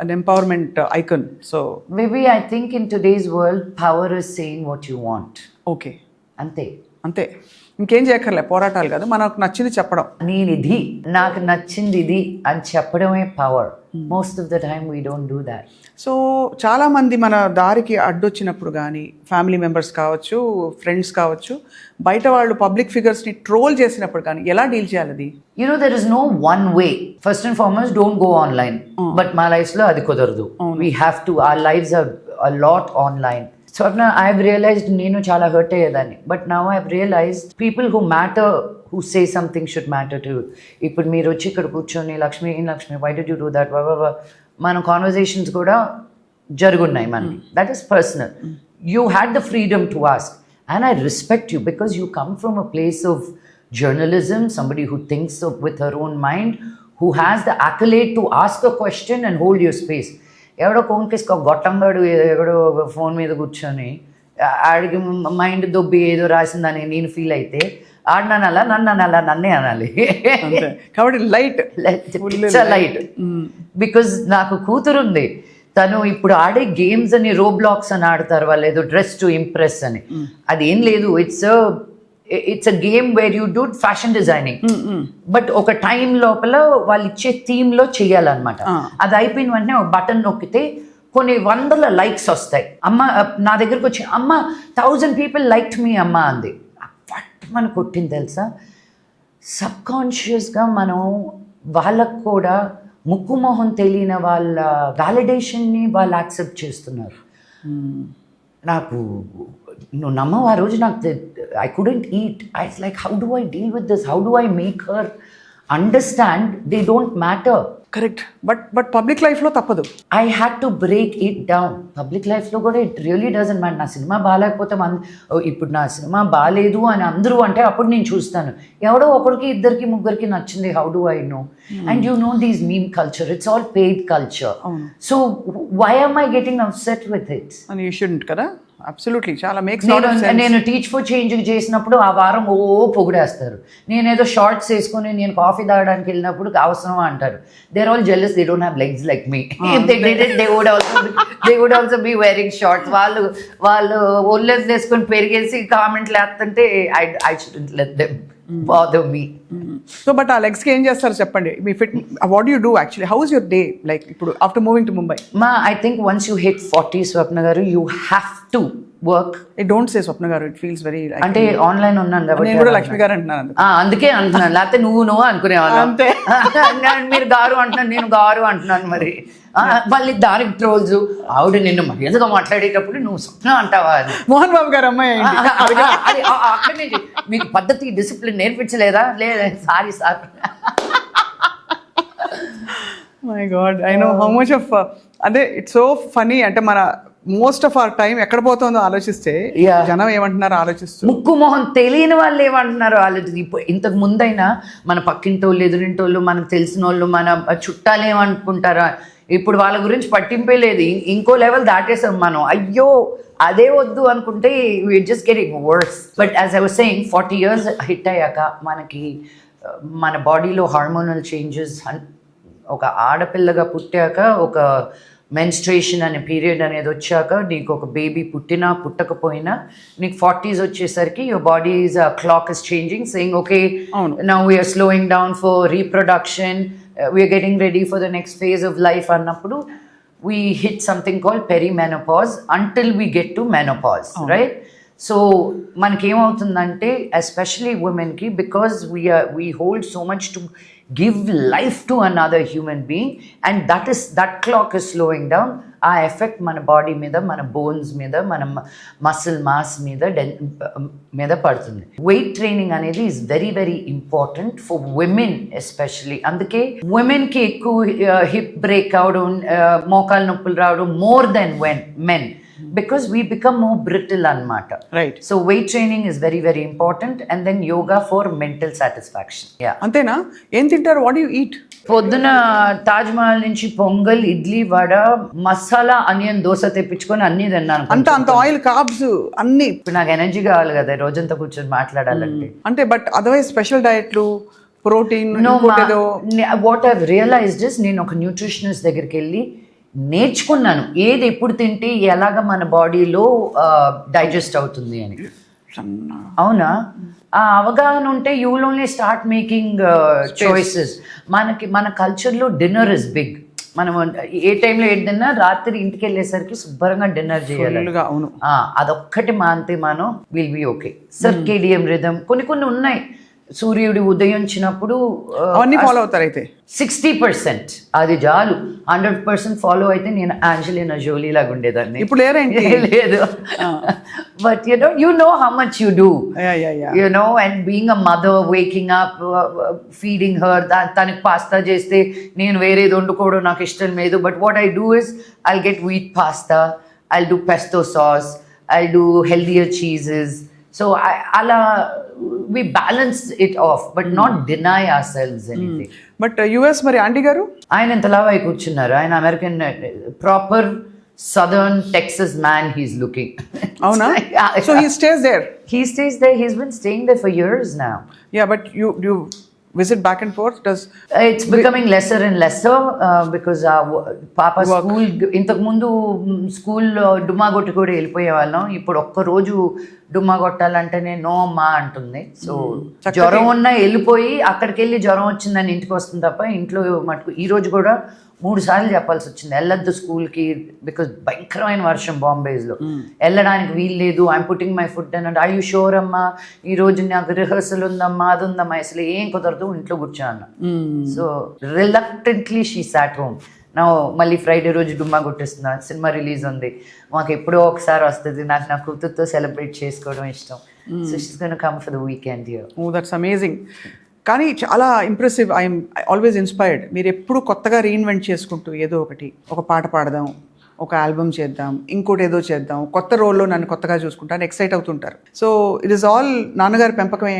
an empowerment icon. So maybe I think in today's world power is saying what you want. Okay. అంతే ఇంకేం చేయక్కర్లే, పోరాటాలు కాదు, మనకు నచ్చింది చెప్పడం. నాకు నచ్చింది ఇది అని చెప్పడమే power. Most of the time we don't do that. So చాలామంది మన దారికి అడ్డొచ్చినప్పుడు కానీ ఫ్యామిలీ మెంబర్స్ కావచ్చు, ఫ్రెండ్స్ కావచ్చు, బయట వాళ్ళు పబ్లిక్ ఫిగర్స్ని ట్రోల్ చేసినప్పుడు కానీ ఎలా డీల్ చేయాలి అది? there is no one way. First and foremost, don't go online. But మా లైఫ్లో అది కుదరదు. We have to, our lives are a lot online. So I've realized నేను చాలా హర్ట్ అయ్యేదాన్ని. But now I've realized people who matter, who say something should matter to you. ఇప్పుడు మీరు వచ్చి ఇక్కడ కూర్చొని Lakshmi why did you do that? మన conversations కూడా జరుగున్నాయి మనకి. That is personal. You had the freedom to ask. And I respect you because you come from a place of journalism, somebody who thinks with her own mind, who has the accolade to ask a question and hold your space. ఎవడో కోన్కేసుకో గొట్టంగాడు ఎవడో phone మీద కూర్చొని ఆడికి mind దొబ్బి ఏదో రాసిందని నేను feel అయితే ఆడినానలా నన్నే అనాలి. కాబట్టి లైట్ బికాజ్ నాకు కూతురుంది, తను ఇప్పుడు ఆడే గేమ్స్ అని రోబ్లాక్స్ అని ఆడతారు వాళ్ళు, ఏదో డ్రెస్ టు ఇంప్రెస్ అని. అది ఏం లేదు, it's a game where you do fashion designing. But ఒక టైం లోపల వాళ్ళు ఇచ్చే థీమ్ లో చెయ్యాలన్నమాట. అది అయిపోయిన వెంటనే ఒక బటన్ నొక్కితే కొన్ని 100 likes వస్తాయి. అమ్మ నా దగ్గరకు వచ్చి అమ్మ 1000 people liked me అమ్మ అంది. మన కొట్టింది తెలుసా. సబ్కాన్షియస్గా మనం వాళ్ళకు కూడా ముక్కు మొహం తెలియని వాళ్ళ వ్యాలిడేషన్ని వాళ్ళు యాక్సెప్ట్ చేస్తున్నారు. నాకు నువ్వు నమ్మవు, ఆ రోజు నాకు I couldn't eat. I like how do I deal with this, how do I make her understand they don't matter. Correct. But public లైఫ్లో తప్పదు. I had to break it down. Public లైఫ్లో కూడా ఇట్ రియలీ డజంట్ మ్యాటర్. నా cinema బాగాలేకపోతే ఇప్పుడు నా cinema బాగాలేదు అని అందరూ అంటే అప్పుడు నేను చూస్తాను. ఎవడో ఒకరికి ఇద్దరికి ముగ్గురికి నచ్చింది. How do I know? And you know these meme culture, it's all paid culture. So why am I getting upset with it? అని యూ షుడ్ంట్ కదా. అబ్సల్యూట్లీ. చాలా మేక్స్ నేను టీచ్ ఫర్ చేంజ్ చేసినప్పుడు ఆ వారం పొగిడేస్తారు. నేనేదో షార్ట్స్ వేసుకొని నేను కాఫీ తాగడానికి వెళ్ళినప్పుడు అవసరమా అంటారు. They are all jealous, they don't have legs like me. They would also be wearing shorts. వాళ్ళు ఒళ్ళెస్ వేసుకొని పెరిగేసి కామెంట్లు వేస్తుంటే I shouldn't let them bother me. So but ఆ లెగ్స్కి ఏం చేస్తారు చెప్పండి? మీ fit, what you do actually? How is your day like ఇప్పుడు after moving to Mumbai? I think once you hit 40, Swapna garu, you have to work. I don't say Swapna గారు, it feels very అంటే online ఉన్నాను కాబట్టి నేను కూడా లక్ష్మి గారు అంటున్నాను. అందుకే అంటున్నాను, లేకపోతే నువ్వు అనుకునేవాళ్ళం. అంతే. మీరు గారు అంటున్నాను, నేను గారు అంటున్నాను. మరి మళ్ళీ దానికి ట్రోల్స్. ఆవిడ నిన్ను మర్యాదగా మాట్లాడేటప్పుడు నువ్వు స్వప్న అంటావా అని. మోహన్ బాబు గారు అమ్మాయి అక్కడనే మీకు పద్ధతి డిసిప్లిన్ నేర్పించలేదా? లేదా, sorry sir. My God, I know how much of అదే ఇట్స్ సో ఫనీ. అంటే మన మోస్ట్ ఆఫ్ అవర్ టైం ఎక్కడ పోతుందో ఆలోచిస్తే జనం ఏమంటున్నారో ఆలోచిస్తూ, ముక్కు మొహం తెలియని వాళ్ళు ఏమంటున్నారో ఆలోచిస్తే. ఇప్పుడు ఇంతకు ముందైనా మన పక్కింటోళ్ళు, ఎదురింటోళ్ళు, మనకు తెలిసిన వాళ్ళు, మన చుట్టాలు ఏమనుకుంటారా, ఇప్పుడు వాళ్ళ గురించి పట్టింపే లేదు. ఇంకో లెవెల్ దాటేసాం మనం. అయ్యో అదే వద్దు అనుకుంటే we're just getting worse. But as I was saying, 40 years hit అయ్యాక మనకి మన బాడీలో హార్మోనల్ చేంజెస్, ఒక ఆడపిల్లగా పుట్టాక ఒక మెన్స్ట్రేషన్ అనే పీరియడ్ అనేది వచ్చాక, నీకు ఒక బేబీ పుట్టినా పుట్టకపోయినా నీకు 40s వచ్చేసరికి your body's clock is changing, saying okay now we're slowing down for reproduction, we're getting ready for the next phase of life అన్నప్పుడు we hit something called perimenopause until we get to menopause, right? So మనకేమవుతుందంటే especially ఉమెన్కి, because we hold so much to give life to another human being, and that clock is slowing down. ఆ effect మన body మీద, మన bones మీద, మన muscle mass మీద పడుతుంది. వెయిట్ ట్రైనింగ్ అనేది is very very important for women especially. అందుకే ఉమెన్కి ఎక్కువ హిప్ బ్రేక్ అవడం, మోకాలు నొప్పులు రావడం more than men, because we become more brittle anamata. Right. So weight training is very very important, and then yoga for mental satisfaction. Yeah. అంతేనా? ఏం తింటారు? What you eat? పొద్దున తాజ్ మహల్ నుంచి పొంగల్, ఇడ్లీ, వడ, మసాలా ఆనియన్ దోశ తెప్పించుకొని అన్ని తిన్నాను. అంత ఆయిల్, కార్బ్స్ అన్ని. ఇప్పుడు నాకు ఎనర్జీ కావాలి కదా రోజంతా కూర్చొని మాట్లాడాలంటే. అంటే బట్ అదర్వైజ్ స్పెషల్ డయట్లు, protein, what I've realized is, నేను ఒక న్యూట్రిషనిస్ట్ దగ్గరికి వెళ్ళి నేర్చుకున్నాను ఏది ఎప్పుడు తింటే ఎలాగ మన బాడీలో డైజెస్ట్ అవుతుంది అని. అవునా? ఆ అవగాహన ఉంటే you will only start making choices. మన కల్చర్లో డిన్నర్ ఇస్ బిగ్. మనం ఏ టైంలో ఏది తిన్నా రాత్రి ఇంటికి వెళ్ళేసరికి శుభ్రంగా డిన్నర్ చేయాలి. అదొక్కటి మాంతే మనం will be okay. Circadian rhythm కొన్ని ఉన్నాయి. సూర్యుడు ఉదయించినప్పుడు అవన్నీ ఫాలో అవుతారు. అయితే 60% అది చాలు. 100% ఫాలో అయితే నేను ఆంజలినా జోలీ లాగా ఉండేదాన్ని. ఇప్పుడు లేదు. But you know how much you do, you know, and being a mother, waking up, feeding her. తనకి పాస్తా చేస్తే నేను వేరేది వండుకోవడం నాకు ఇష్టం లేదు. But what I do is I'll get wheat pasta, I'll do pesto sauce, I'll do healthier cheeses. So ala we balance it off, but not deny ourselves anything. But US మరి aunty గారు ఆయన ఎంత లావై కూర్చున్నారు. ఆయన American proper southern Texas man he's looking. అవునా? So he stays there. He's been staying there for years now. Yeah, but you visit back and forth? It's becoming lesser and lesser because Papa school, ఇంతకు ముందు school డుమ్మా కొట్టి కూడా వెళ్ళిపోయే వాళ్ళం. ఇప్పుడు ఒక్కరోజు డుమ్మా కొట్టాలంటేనే నో అమ్మా అంటుంది. సో జ్వరం ఉన్నా వెళ్ళిపోయి అక్కడికి వెళ్ళి జ్వరం వచ్చిందని ఇంటికి వస్తుంది తప్ప ఇంట్లో మటుకు. ఈ రోజు కూడా 3 సార్లు చెప్పాల్సి వచ్చింది, వెళ్ళొద్దు స్కూల్కి, బికాజ్ భయంకరమైన వర్షం బాంబేస్లో, వెళ్ళడానికి వీలు లేదు. ఐఎమ్ పుట్టింగ్ మై ఫుడ్ అని అంటే, ఐ యూ షూర్ అమ్మా ఈరోజు నాకు రిహర్సల్ ఉందమ్మా, అది ఉందమ్మా, అసలు ఏం కుదరదు, ఇంట్లో కూర్చోన్నా. So reluctantly she sat home. నా మళ్ళీ ఫ్రైడే రోజు డుమ్మా కొట్టేస్తున్నా, సినిమా రిలీజ్ ఉంది, మాకు ఎప్పుడో ఒకసారి వస్తుంది, నాకు నా కూతురుతో సెలబ్రేట్ చేసుకోవడం ఇష్టం. So she's gonna come for the weekend here. Oh that's amazing. కానీ చాలా ఇంప్రెసివ్. I'm always inspired. మీరు ఎప్పుడు కొత్తగా రీఇన్వెంట్ చేసుకుంటూ ఏదో ఒకటి, ఒక పాట పాడదాం, ఒక ఆల్బమ్ చేద్దాం, ఇంకోటి ఏదో చేద్దాం, కొత్త రోల్లో నన్ను కొత్తగా చూసుకుంటాను, ఎక్సైట్ అవుతుంటారు. సో ఇట్ ఈస్ ఆల్ నాన్నగారి పెంపకమే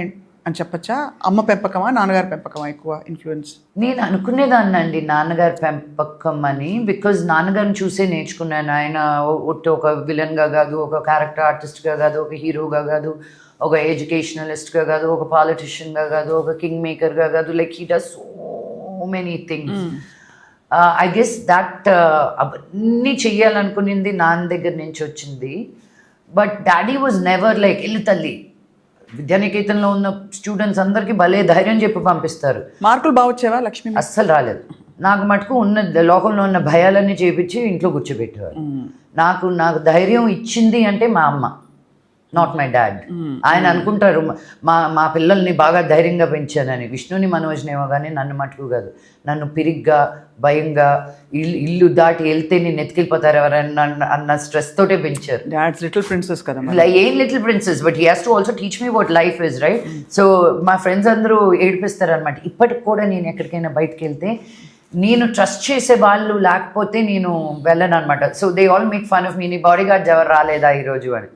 అని చెప్పచ్చా? అమ్మ పెంపకమా నాన్నగారి పెంపకమా ఎక్కువ ఇన్ఫ్లుయెన్స్? నేను అనుకునేదాన్ని అండి నాన్నగారి పెంపకం అని, బికాజ్ నాన్నగారిని చూసే నేర్చుకున్నాను. ఆయన ఒక విలన్గా కాదు, ఒక క్యారెక్టర్ ఆర్టిస్ట్గా కాదు, ఒక హీరోగా కాదు, ఒక ఎడ్యుకేషనలిస్ట్గా కాదు, ఒక పాలిటిషియన్గా కాదు, ఒక కింగ్ మేకర్గా కాదు. Like he does so many things. I guess that అవన్నీ చెయ్యాలనుకునింది నాన్న దగ్గర నుంచి వచ్చింది. But daddy was never like ఇల్లు తల్లి. విద్యానికేతన్లో ఉన్న స్టూడెంట్స్ అందరికీ భలే ధైర్యం చెప్పి పంపిస్తారు. మార్కులు బాగా వచ్చేవా లక్ష్మి? అస్సలు రాలేదు. నాకు మటుకు ఉన్న లోకంలో ఉన్న భయాలన్నీ చేపించి ఇంట్లో కూర్చోబెట్టేవారు. నాకు ధైర్యం ఇచ్చింది అంటే మా అమ్మ, నాట్ మై డాడ్. ఆయన అనుకుంటారు మా పిల్లల్ని బాగా ధైర్యంగా పెంచానని. విష్ణుని మనోజ్నేమో కానీ నన్ను మటుకు కాదు. నన్ను పిరిగ్గా, భయంగా, ఇల్లు దాటి వెళ్తే నేను ఎత్తుకెళ్ళిపోతారు ఎవరైనా అన్న స్ట్రెస్ తోటే పెంచారు. డాడ్స్ లిటిల్ ప్రిన్సెస్ కదా. ఏం little princess, but he has to also teach me what life is, right? So మా ఫ్రెండ్స్ అందరూ ఏడిపిస్తారు అనమాట. ఇప్పటికి కూడా నేను ఎక్కడికైనా బయటకు వెళ్తే నేను ట్రస్ట్ చేసే వాళ్ళు లేకపోతే నేను వెళ్ళను అనమాట. So they all make fun of me. నీ బాడీ గార్డ్ ఎవరు రాలేదా ఈరోజు అని.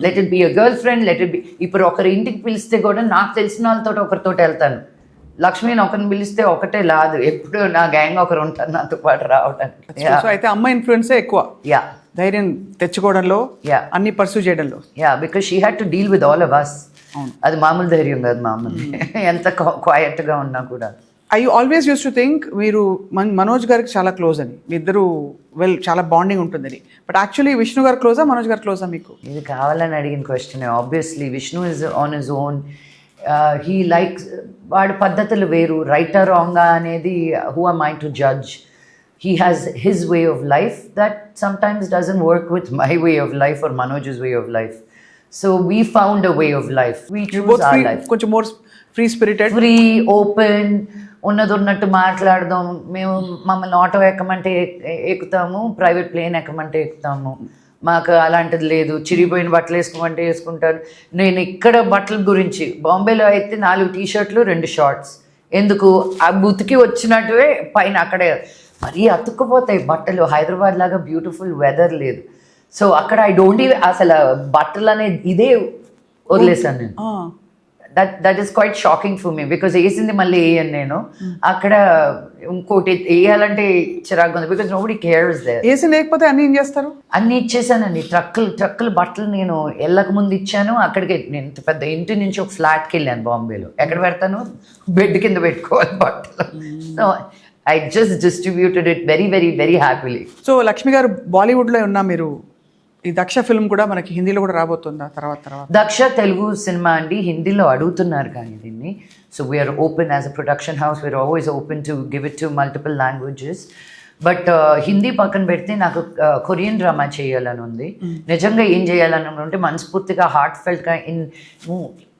Let it be a girlfriend, let it be. ఇప్పుడు ఒకరి ఇంటికి పిలిస్తే కూడా నాకు తెలిసిన వాళ్ళతో ఒకరితో వెళ్తాను. లక్ష్మిని ఒకరిని పిలిస్తే ఒకటే లాదు, ఎప్పుడు నా గ్యాంగ్ ఒకరు ఉంటారు నాతో పాటు రావడానికి. సో అయితే అమ్మ ఇన్ఫ్లుయెన్సే ఎక్కువ. యా, ధైర్యం తెచ్చుకోవడంలో, యా, అన్ని పర్సూ చేయడంలో. Yeah, because she had to deal with all of us. అది మామూలు ధైర్యం కాదు మామూలు. ఎంత క్వైట్గా ఉన్నా కూడా. I always used to think మీరు మనోజ్ గారికి చాలా క్లోజ్ అని, మీ ఇద్దరు చాలా బాండింగ్ ఉంటుందని. బట్ యాక్చువల్లీ విష్ణు గారు క్లోజా, మనోజ్ గారు క్లోజా మీకు? ఇది కావాలని అడిగిన question. Obviously Vishnu is on his own. He likes, వాడి పద్ధతులు వేరు. రైటర్ రాంగా అనేది who am I to judge. He has his way of life that sometimes doesn't work with my way of life or Manoj's way of life. So we found a way of life. We choose our life. కొంచెం more free spirited, free, open, ఉన్నట్టు మాట్లాడదాం. మేము మమ్మల్ని auto ఎక్కమంటే ఎక్కుతాము, private plane ఎక్కమంటే ఎక్కుతాము. మాకు అలాంటిది లేదు. చిరిగిపోయిన బట్టలు వేసుకోమంటే వేసుకుంటాను. నేను ఇక్కడ బట్టల గురించి, బాంబేలో అయితే 4 టీ-షర్ట్లు 2 షార్ట్స్. ఎందుకు? ఆ బుతికి వచ్చినట్టువే పైన అక్కడే మరీ అతుక్కుపోతాయి బట్టలు. హైదరాబాద్ లాగా బ్యూటిఫుల్ వెదర్ లేదు. సో అక్కడ ఐ డోంట్ ఈవెన్, అసలు బట్టలు అనేది ఇదే వదిలేసాను నేను. That is quite shocking for me, because వేసింది మళ్ళీ వేయను నేను. అక్కడ ఇంకోటి వేయాలంటే చిరాకు ఉంది, బికాజ్ నోబడీ కేర్స్ దేర్. వేసి లేకపోతే అన్ని ఏం చేస్తారు? అన్ని ఇచ్చేసానండి. ట్రక్కులు బట్టలు నేను వెళ్ళక ముందు ఇచ్చాను. అక్కడికి నేను పెద్ద ఇంటి నుంచి ఒక ఫ్లాట్కి వెళ్ళాను బాంబేలో. ఎక్కడ పెడతాను? బెడ్ కింద పెట్టుకోవాలి బట్టలు. So I just distributed it very, very, very happily. So Lakshmi గారు బాలీవుడ్లో ఉన్నా, మీరు ఈ దక్ష ఫిల్మ్ కూడా మనకి హిందీలో కూడా రాబోతుందా తర్వాత? దక్ష తెలుగు సినిమా అండి, హిందీలో అడుగుతున్నారు కానీ దీన్ని. So we're open as a production house, we're always open to give it to multiple languages. But Hindi పక్కన పెడితే నాకు కొరియన్ డ్రామా చేయాలని ఉంది. నిజంగా ఏం చేయాలని ఉంటే మనస్ఫూర్తిగా హార్ట్ ఫెల్ట్గా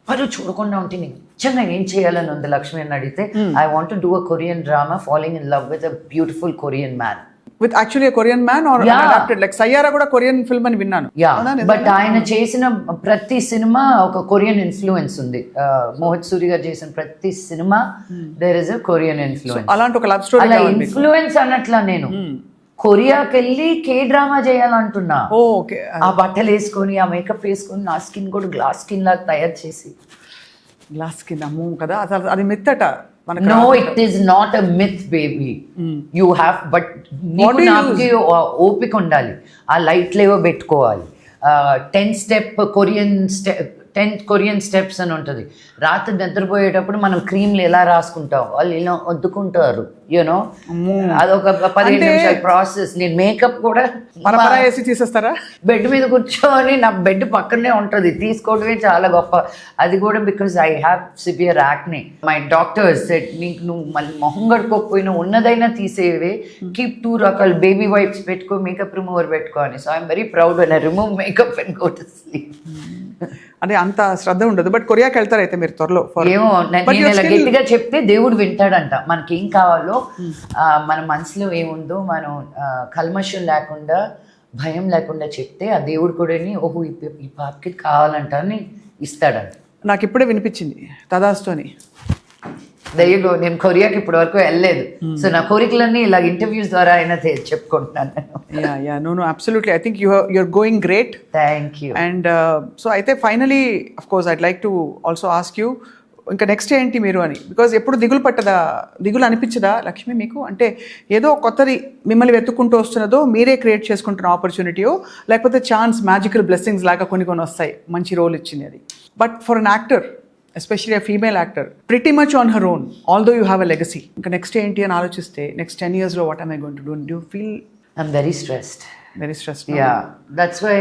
ఎవరు చూడకుండా ఉంటే నిజంగా ఏం చేయాలని ఉంది లక్ష్మి అని అడిగితే, I want to do a Korean drama following in love with a beautiful Korean man. With actually Korean man are adapted like Saiyaara కూడా కొరియన్ ఫిల్మ్ అని విన్నాను. యా, బట్ ఆయన చేసిన ప్రతి సినిమా ఒక కొరియన్ ఇన్ఫ్లుయెన్స్ ఉంది. మోహిత్ సూరి గారు చేసిన ప్రతి cinema there is a Korean influence. అలాంటి ఒక లవ్ స్టోరీ. అలా ఇన్ఫ్లుయెన్స్ అన్నట్లా నేను కొరియాకి వెళ్ళి కే డ్రామా చేయాలంటున్నా. ఓకే, ఆ బట్టలు వేసుకొని, ఆ మేకప్ వేసుకొని, నా స్కిన్ కూడా గ్లాస్ స్కిన్ లాగా తయారు చేసి. గ్లాస్ స్కిన్ అమ్మో కదా, అసలు అది మిత్ అట. No, it is not a myth, baby. You have, but నాకు ఓపిక ఉండాలి. ఆ లైట్లు ఏవో పెట్టుకోవాలి. 10 కొరియన్ స్టెప్స్ అని ఉంటుంది. రాత్రి నిద్రపోయేటప్పుడు మనం క్రీమ్లు ఎలా రాసుకుంటాం, వాళ్ళు ఇలా వద్దుకుంటారు. యూనో, అదొక 15 నిమిషాల ప్రాసెస్. నేను మేకప్ కూడా వేసి తీసేస్తారా? బెడ్ మీద కూర్చొని, నా బెడ్ పక్కనే ఉంటుంది, తీసుకోవడమే చాలా గొప్ప. అది కూడా because I have severe acne. My doctors said, నీకు నువ్వు మళ్ళీ మొహం గడుకోకపోయినా ఉన్నదైనా తీసేవే, కీప్ 2 రకాల బేబీ వైప్స్ పెట్టుకో, మేకప్ రిమూవర్ పెట్టుకో అని. So I'm very proud when I remove makeup and go to sleep. అంటే అంత శ్రద్ధ ఉండదు. బట్ కొరియాకి వెళ్తారు అయితే మీరు త్వరలో? ఏమో, నేను ఇలా గట్టిగా చెప్తే దేవుడు వింటాడంట. మనకేం కావాలో, మన మనసులో ఏముందో మనం కల్మషం లేకుండా, భయం లేకుండా చెప్తే ఆ దేవుడు కూడా ఓహో ఈ పాపకి కావాలంట అని ఇస్తాడంట. నాకు ఇప్పుడే వినిపించింది తదాస్తు అని. దయ్యగో నేను కొరియాకి ఇప్పటి వరకు వెళ్ళలేదు, సో నా కోరికలన్నీ ఇలా ఇంటర్వ్యూస్ ద్వారా అయినా చెప్పుకుంటున్నాను నేను. Yeah no absolutely I think you're going great. Thank you. And so అయితే finally of course I'd like to also ask you, ఇంకా నెక్స్ట్ ఏంటి మీరు అని, బికాజ్ ఎప్పుడు దిగులు అనిపించదా లక్ష్మి మీకు? అంటే ఏదో కొత్తది మిమ్మల్ని వెతుక్కుంటూ వస్తున్నదో, మీరే క్రియేట్ చేసుకుంటున్న ఆపర్చునిటీయో, లేకపోతే ఛాన్స్ మ్యాజికల్ బ్లెస్సింగ్స్ లాగా కొన్ని వస్తాయి, మంచి రోల్ ఇచ్చింది అది. But for an actor, especially a female actor, pretty much on her own, although you have a legacy, ఇంకా నెక్స్ట్ ఏంటి అని ఆలోచిస్తే next 10 years what I'm I going to do? Do feel I'm very stressed. Very stress? Yeah, that's why.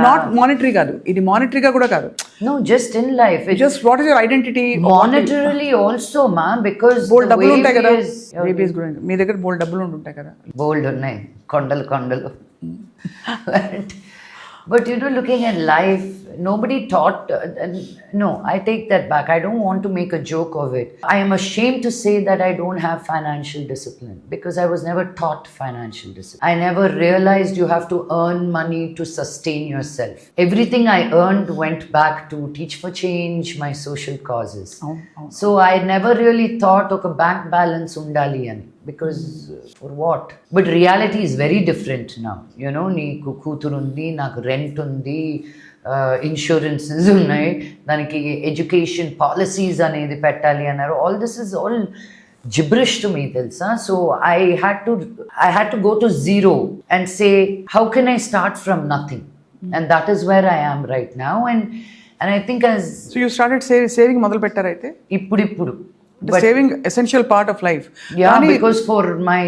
Not monetary కాదు, ఇది మానిటరీగా కూడా కాదు. No, just in life. Just what is your identity? Monetarily also, ma, because bold the డబ్బులు ఉంటాయి కదా, way baby is growing. మీ దగ్గర బోల్డ్ డబ్బులు ఉంటాయి కదా? bold ఉన్నాయి, కొండలు. But you know, looking at life, nobody taught. No, I take that back. I don't want to make a joke of it. I am ashamed to say that I don't have financial discipline because I was never taught financial discipline. I never realized you have to earn money to sustain yourself. Everything I earned went back to Teach for Change, my social causes. So I never really thought of a bank balance undali ani. Because for what? But reality is very different now. You know, నీకు కూతురు ఉంది, నాకు rent ఉంది, insurances ఉన్నాయి, దానికి education policies అనేది పెట్టాలి అన్నారు. All this is all gibberish to me, తెలుసా? So I had to go to zero and say, how can I start from nothing? And that is where I am right now. And I think as So you started saving మొదలు పెట్టారు అయితే? ఇప్పుడు saving essential part of life. Yeah, because for my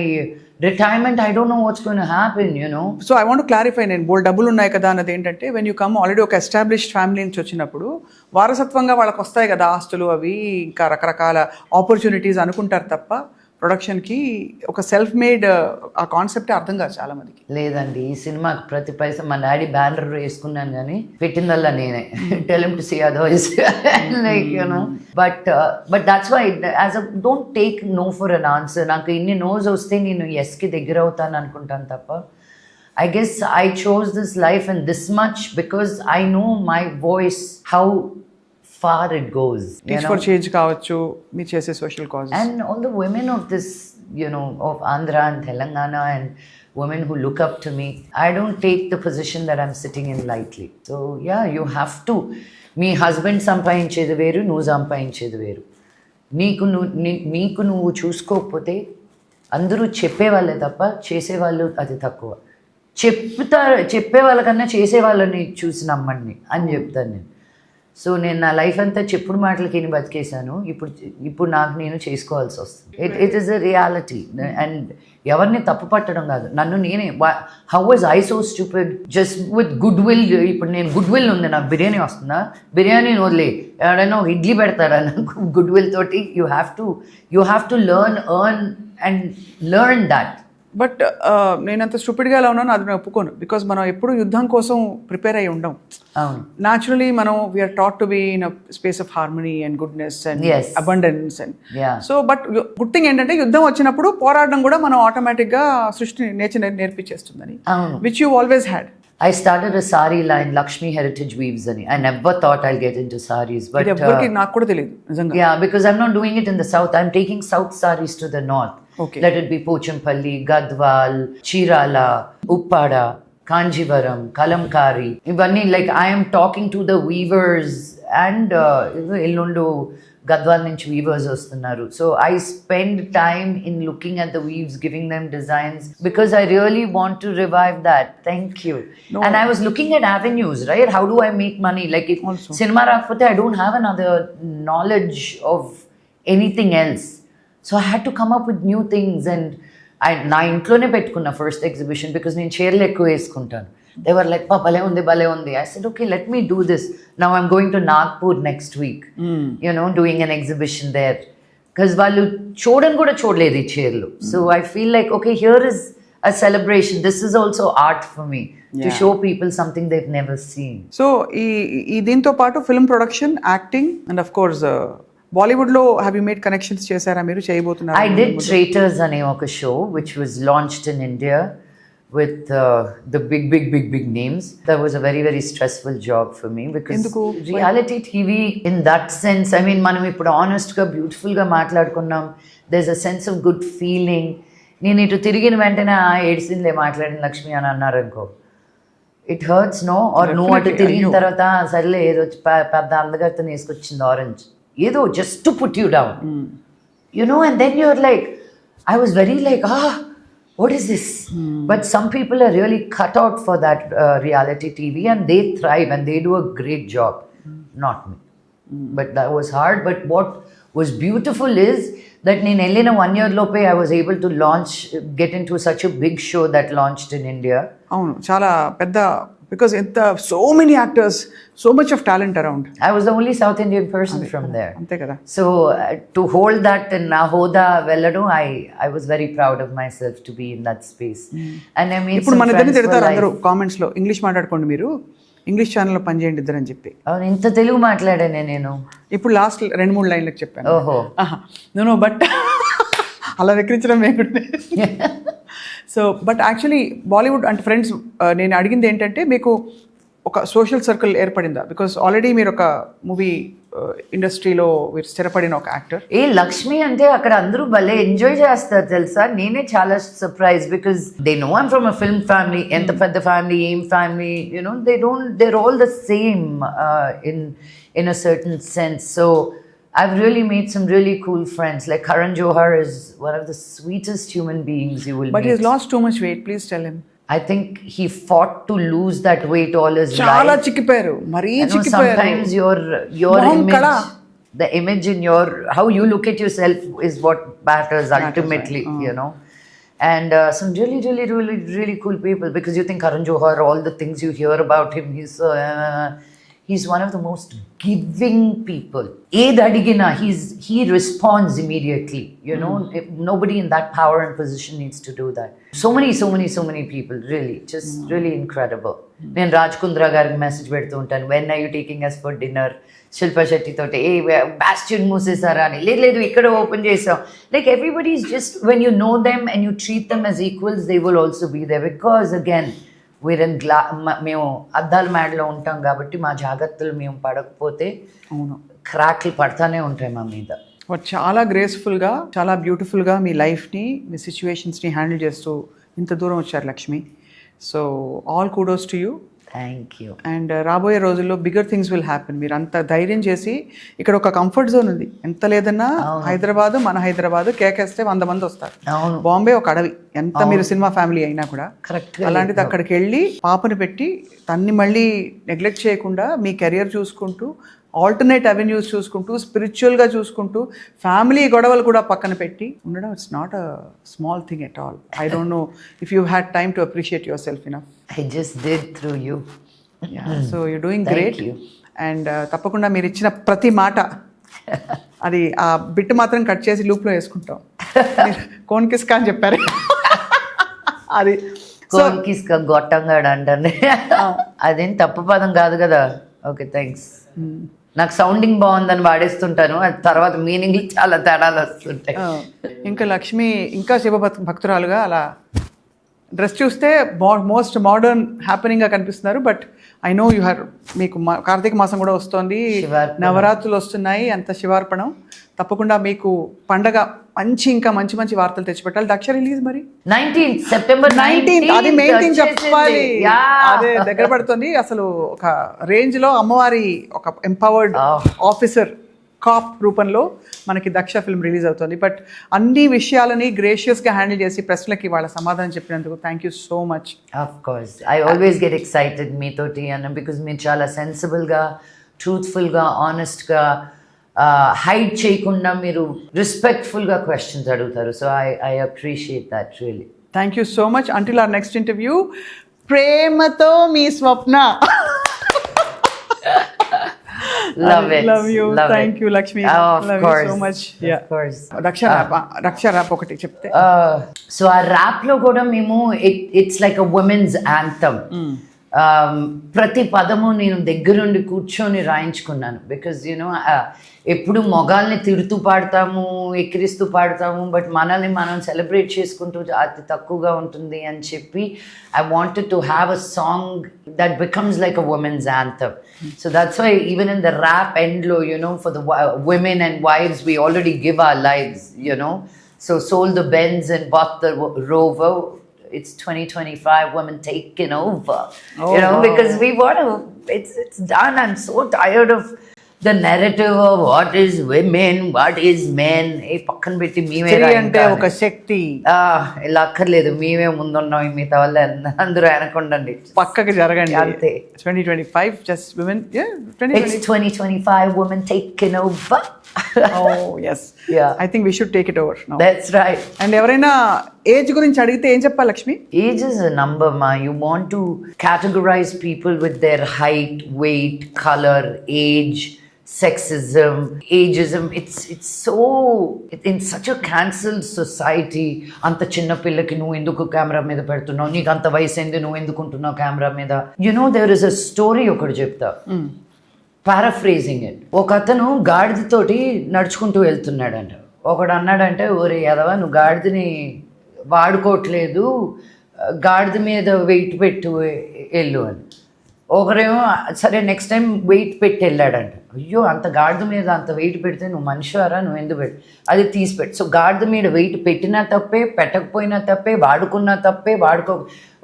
retirement I don't know what's going to happen, you know. So I want clarify, నేను బోల్డ్ డబ్బులు ఉన్నాయి కదా అన్నది ఏంటంటే, వెన్ యూ కమ్ ఆల్రెడీ ఒక ఎస్టాబ్లిష్డ్ ఫ్యామిలీ నుంచి వచ్చినప్పుడు వారసత్వంగా వాళ్ళకి వస్తాయి కదా ఆస్తులు, అవి ఇంకా రకరకాల ఆపర్చునిటీస్ అనుకుంటారు తప్ప ప్రొడక్షన్కి ఒక సెల్ఫ్ మేడ్ ఆ కాన్సెప్టే అర్థం కాదు చాలా మందికి. లేదండి, ఈ సినిమాకి ప్రతి పైసా మా డాడీ బ్యానర్ వేసుకున్నాను కానీ పెట్టిందల్లా నేనే. Tell him to see otherwise, like you know. But that's why as a don't take no for an answer. నాకు ఇన్ని నోస్ వస్తే నేను ఎస్కి దగ్గర అవుతాను అనుకుంటాను తప్ప, I guess I chose this life and this much because I know my voice, how far it goes. Teach for change కావచ్చు, మీరు చేసే social causes. And all the women of this, you know, of Andhra and Telangana and women who look up to me, I don't take the position that I'm sitting in lightly. So yeah, you have to. మీ husband సంపాదించేది వేరు, నువ్వు సంపాదించేది వేరు. నీకు నువ్వు చూసుకోకపోతే అందరూ చెప్పేవాళ్ళే తప్ప చేసేవాళ్ళు అది తక్కువ. చెప్పే వాళ్ళకన్నా చేసే వాళ్ళని చూసి నమ్మండి అని చెప్తాను నేను. సో నేను నా లైఫ్ అంతా చెప్పుడు మాటలకి బతికేశాను. ఇప్పుడు నాకు నేను చేసుకోవాల్సి వస్తుంది. It is a reality. And ఎవరిని తప్పు పట్టడం కాదు, నన్ను నేనే. How was I so stupid just with good will? ఇప్పుడు నేను గుడ్ విల్ ఉంది, నాకు బిర్యానీ వస్తుందా? బిర్యానీని వదిలే ఎవరైనా ఇడ్లీ పెడతారా నాకు గుడ్ విల్ తోటి? You have to earn and learn that. But నేనంత స్టూపిడ్గా ఎలా ఉన్నాను అది నేను ఒప్పుకోను, బికాజ్ మనం ఎప్పుడు యుద్ధం కోసం ప్రిపేర్ అయ్యి ఉండం. న్యాచురలీ మనం we're taught to be in a space of harmony and goodness and abundance and so. But good thing ఏంటంటే యుద్ధం వచ్చినప్పుడు పోరాడడం కూడా మనం ఆటోమేటిక్గా సృష్టి నేచర్ నేర్పించేస్తుందని, which you always had. I started a sari line, Lakshmi Heritage Weaves ani. I never thought I'll get into saris, but నాకు కూడా తెలియదు నిజంగా. Yeah, because I'm not doing it in the south. I'm taking south saris to the north. Okay. Let it be Pochampalli, Gadwal, Chirala, Uppada, Kanjivaram, Kalamkari. Ivanni, like I am talking to the weavers and Elundu Gadwal nunchi weavers vastunnaru. So I spend time in looking at the weaves, giving them designs, because I really want to revive that. Thank you. No. And I was looking at avenues, right? How do I make money? Like if cinema rakapothe, I don't have another knowledge of anything else. So I had to come up with new things. And నా ఇంట్లోనే పెట్టుకున్న first exhibition, because నేను చీరలు ఎక్కువ వేసుకుంటాను. They were like, భలే ఉంది. I said, okay, let me do this. Now I'm going to Nagpur next week, you know, doing an exhibition there. Because వాళ్ళు చూడలేదు ఈ చీరలు. So I feel like, okay, here is a celebration. This is also art for me, to show people something they've never seen. So ఈ దీంతో పాటు film production, acting and of course Bollywood లో have you made connections చేశారా మీరు? చేయబోతున్నారు? I did Traitors అనే ఒక show which was launched in India. with the big names. That was a very, very stressful job for me because Enduku? reality TV in that sense, I mean, మనం ఇప్పుడు honestగా బ్యూటిఫుల్గా మాట్లాడుకున్నాం. There's a sense of good feeling. నేను ఇటు తిరిగిన వెంటనే ఏడ్చిందిలే మాట్లాడిన లక్ష్మి అని అన్నారు అనుకో, ఇట్ హర్ట్స్ నో. ఆర్ నువ్వు అటు Definitely, తిరిగిన అయ్యో. తర్వాత సర్లే ఏదో పెద్ద అందగత్త వేసుకొచ్చింది ఆరెంజ్, ఏదో just to put you down, you know, and then you're like, I was very like, what is this? But some people are really cut out for that reality TV and they thrive and they do a great job. Not me. But that was hard. But what was beautiful is that in 1 year lope I was able to get into such a big show that launched in India. అవును, చాలా పెద్ద, because ఎంత so many actors, so much of talent around. I was the only South Indian person from there. అంతే కదా. So to hold that in Hoda Velladu, I was very proud of myself to be in that space. And I made ఇప్పుడు some మన ఇద్దరిని friends for తిడతారు life. అందరూ comments లో, English మాట్లాడుకోండి మీరు, ఇంగ్లీష్ ఛానల్లో పనిచేయండి ఇద్దరు అని చెప్పి. అవును, ఇంత తెలుగు మాట్లాడానే నేను. ఇప్పుడు లాస్ట్ 2-3 లైన్లకు చెప్పాను. ఓహో. నో బట్ అలా వెక్రించడం వేయకుండా. సో బట్ యాక్చువల్లీ బాలీవుడ్ అంటే ఫ్రెండ్స్, నేను అడిగింది ఏంటంటే మీకు ఒక సోషల్ సర్కిల్ ఏర్పడిందా? బికాస్ ఆల్రెడీ మీరు ఒక మూవీ ఇండస్ట్రీలో మీరు స్థిరపడిన ఒక యాక్టర్. ఏ లక్ష్మి అంటే అక్కడ అందరూ భలే ఎంజాయ్ చేస్తారు తెలుసా. నేనే చాలా surprise because they know I'm from a film family. ఎంత పెద్ద ఫ్యామిలీ, ఏం family, you know, they're all the same in a certain sense. So I've really made some really cool friends. Like Karan Johar is one of the sweetest human beings you will But meet. he's lost too much weight. Please tell him. I think he fought to lose that weight all his చాలా life. చిక్కిపోయారు, మరీ I know చిక్కిపోయారు. sometimes your మొహం image, కళ. the image in your, how you look at yourself is what matters ultimately, right. you know. And some really cool people, because you think Karan Johar, all the things you hear about him, he's one of the most giving people. Adigina, he responds immediately, you know. If nobody in that power and position needs to do that. So many people, really, just really incredible. నేను రాజ్ కుంద్రా గారికి message పెడుతూ ఉంటాను, when are you taking us for dinner. Shilpa Shetty తోటి Bastian మూసేసారా అని, లేదు ఇక్కడ open చేసాం. Like everybody is just, when you know them and you treat them as equals, they will also be there. Because again we're in మేము అద్దాల మేడలో ఉంటాం కాబట్టి మా జాగ్రత్తలు మేము పడకపోతే అవును, క్రాక్లు పడతానే ఉంటాయి మా మీద. బట్ చాలా గ్రేస్ఫుల్గా, చాలా బ్యూటిఫుల్గా మీ లైఫ్ని, మీ సిచ్యువేషన్స్ని హ్యాండిల్ చేస్తూ ఇంత దూరం వచ్చారు Lakshmi. So all kudos to you. Thank you. And రాబోయే రోజుల్లో బిగ్గర్ థింగ్స్ విల్ హ్యాపెన్. మీరు అంత ధైర్యం చేసి, ఇక్కడ ఒక కంఫర్ట్ జోన్ ఉంది, ఎంత లేదన్నా హైదరాబాద్, మన హైదరాబాద్ కేకేస్తే 100 మంది వస్తారు. అవును. బాంబే ఒక అడవి, ఎంత మీరు సినిమా ఫ్యామిలీ అయినా కూడా. కరెక్ట్. అలాంటిది అక్కడికి వెళ్ళి పాపని పెట్టి తన్ని మళ్ళీ నెగ్లెక్ట్ చేయకుండా మీ కెరియర్ చూసుకుంటూ, ఆల్టర్నేట్ అవెన్యూస్ చూసుకుంటూ, స్పిరిచువల్గా చూసుకుంటూ, ఫ్యామిలీ గొడవలు కూడా పక్కన పెట్టి ఉండడం, it's not a small thing at all. I don't know if you had time to appreciate your self enough. I just did through you. So you're doing Thank great. you. And తప్పకుండా మీరు ఇచ్చిన ప్రతి మాట, అది ఆ bit మాత్రం cut చేసి లూప్లో వేసుకుంటాం. కోన్ కిస్కా అని చెప్పారు అది. కోన్కిస్క గొట్టంగాడు అంటాను. అదేం తప్పు పదం కాదు కదా. Okay, thanks. నాకు సౌండింగ్ బాగుందని వాడేస్తుంటాను, అది తర్వాత మీనింగ్ చాలా తేడాలు వస్తుంటాయి. ఇంకా లక్ష్మి ఇంకా శివ భక్తురాలుగా అలా డ్రెస్ చూస్తే మోస్ట్ మోడర్న్ హ్యాపెనింగ్గా కనిపిస్తున్నారు. But I know you have, మీకు కార్తీక మాసం కూడా వస్తుంది, శివార్పణం. నవరాత్రులు వస్తున్నాయి, అంత శివార్పణం. తప్పకుండా మీకు పండగ ఇంకా మంచి మంచి వార్తలు తెచ్చిపెట్టాలి. దక్ష రిలీజ్ మరి 19th September 19th, అది మెయిన్ థింగ్ చెప్పాలి. Yeah. అదే దగ్గర పడుతుంది. అసలు ఒక రేంజ్ లో అమ్మవారి ఒక ఎంపవర్డ్ ఆఫీసర్ కాప్ రూపంలో మనకి దక్ష ఫిల్మ్ రిలీజ్ అవుతుంది. బట్ అన్ని విషయాలని గ్రేషియస్గా హ్యాండిల్ చేసి ప్రశ్నలకి వాళ్ళ సమాధానం చెప్పినందుకు thank you so much. Of course, I always get excited మీతోటి అన్న, బికాజ్ మీరు చాలా సెన్సిబుల్గా, ట్రూత్ఫుల్గా, ఆనెస్ట్గా, హైడ్ చేయకుండా మీరు రెస్పెక్ట్ఫుల్గా క్వశ్చన్స్ అడుగుతారు. So I appreciate that really. Thank you so much. Until our next interview, ప్రేమతో మీ స్వప్న. Love it. Love you. Love Thank it. you, Lakshmi. Of Love course. you so much. Yeah. Of course. రక్ష rap ఒకటి చెప్తే. So ఆ rap లో కూడా మేము it's like a women's anthem. ప్రతి పదము నేను దగ్గరుండి కూర్చొని రాయించుకున్నాను. బికాజ్ యూనో ఎప్పుడు మొగాల్ని తిడుతూ పాడతాము, ఎక్కిరిస్తూ పాడతాము, బట్ మనల్ని మనం సెలబ్రేట్ చేసుకుంటూ అతి తక్కువగా ఉంటుంది అని చెప్పి I wanted to have a song that becomes like a women's anthem. So that's why even in the rap ఎండ్లో you know for the women and wives we already give our lives, you know. So sold the Benz and bought the Rover. It's 2025, women taking over. Oh, You know, wow. because we want to, it's done. I'm so tired of the narrative of what is women, what is men. ఏ పక్కన పెట్టి మేమే స్త్రీ అంటే ఒక శక్తి, ఇలా అక్కర్లేదు, మేమే ముందున్నాం, మిగతా వాళ్ళు అందరూ వెనకుండండి. పక్కకి జరగండి. అంతే. 2025 just women, yeah, It's 2025, women taking over. Oh yes, Yeah. I think we should take it over now. That's right. And ఎవరైనా ఏజ్ గురించి అడిగితే ఏం చెప్పాలి Lakshmi? Age is a number, ma. You want to categorize people with their height, weight, color, age, sexism, ageism. It's so in such a cancelled society. Anta chinna pillaki nu enduku camera meeda pedutunnavu, neeku anta vayasendi nu endukuntunnavu camera meeda. You know, there is a story okadu chepta. Paraphrasing it. ఒక అతను గాడిదతోటి నడుచుకుంటూ వెళ్తున్నాడంట. ఒకడు అన్నాడంటే, ఓరే ఎదవా, నువ్వు గాడిదని వాడుకోవట్లేదు, గాడిద మీద వెయిట్ పెట్టు వెళ్ళు అని. ఒకరేమో సరే నెక్స్ట్ టైం వెయిట్ పెట్టి వెళ్ళాడంట. అయ్యో, అంత గాడిద మీద అంత వెయిట్ పెడితే నువ్వు మనిషివారా, నువ్వు ఎందుకు పెట్టు, అది తీసిపెట్టు. సో గాడిద మీద వెయిట్ పెట్టినా తప్పే, పెట్టకపోయినా తప్పే, వాడుకున్నా తప్పే,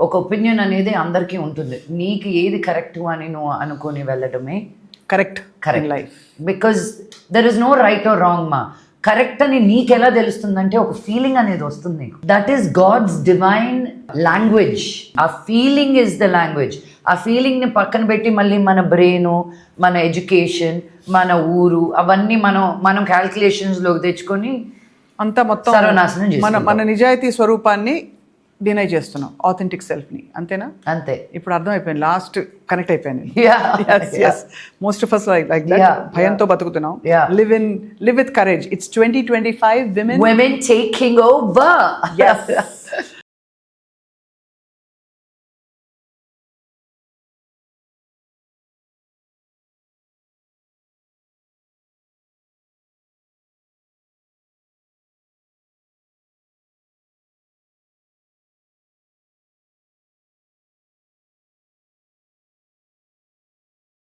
ఒక ఒపీనియన్ అనేది అందరికీ ఉంటుంది. నీకు ఏది కరెక్ట్ అని నువ్వు అనుకొని వెళ్ళడమే correct correct in life. Because there is no right or wrong మా. కరెక్ట్ అని నీకు ఎలా తెలుస్తుందంటే ఒక ఫీలింగ్ అనేది వస్తుంది నీకు. That is God's divine language. ఆ ఫీలింగ్ ఇస్ ద లాంగ్వేజ్. ఆ ఫీలింగ్ని పక్కన పెట్టి మళ్ళీ మన బ్రెయిన్, మన ఎడ్యుకేషన్, మన ఊరు, అవన్నీ మనం క్యాల్కులేషన్స్లోకి తెచ్చుకొని అంతా మొత్తం సర్వనాశనం చేసుకుంటాం. మన నిజాయితీ స్వరూపాన్ని డినై చేస్తున్నాం, ఆథెంటిక్ సెల్ఫ్ని. అంతేనా? అంతే. ఇప్పుడు అర్థమైపోయింది, లాస్ట్ కనెక్ట్ అయిపోయాను. Yeah. Most of us like that. Yeah. భయంతో బతుకుతున్నాం. Yeah. Live with courage. It's 2025, women Women taking over. Yes.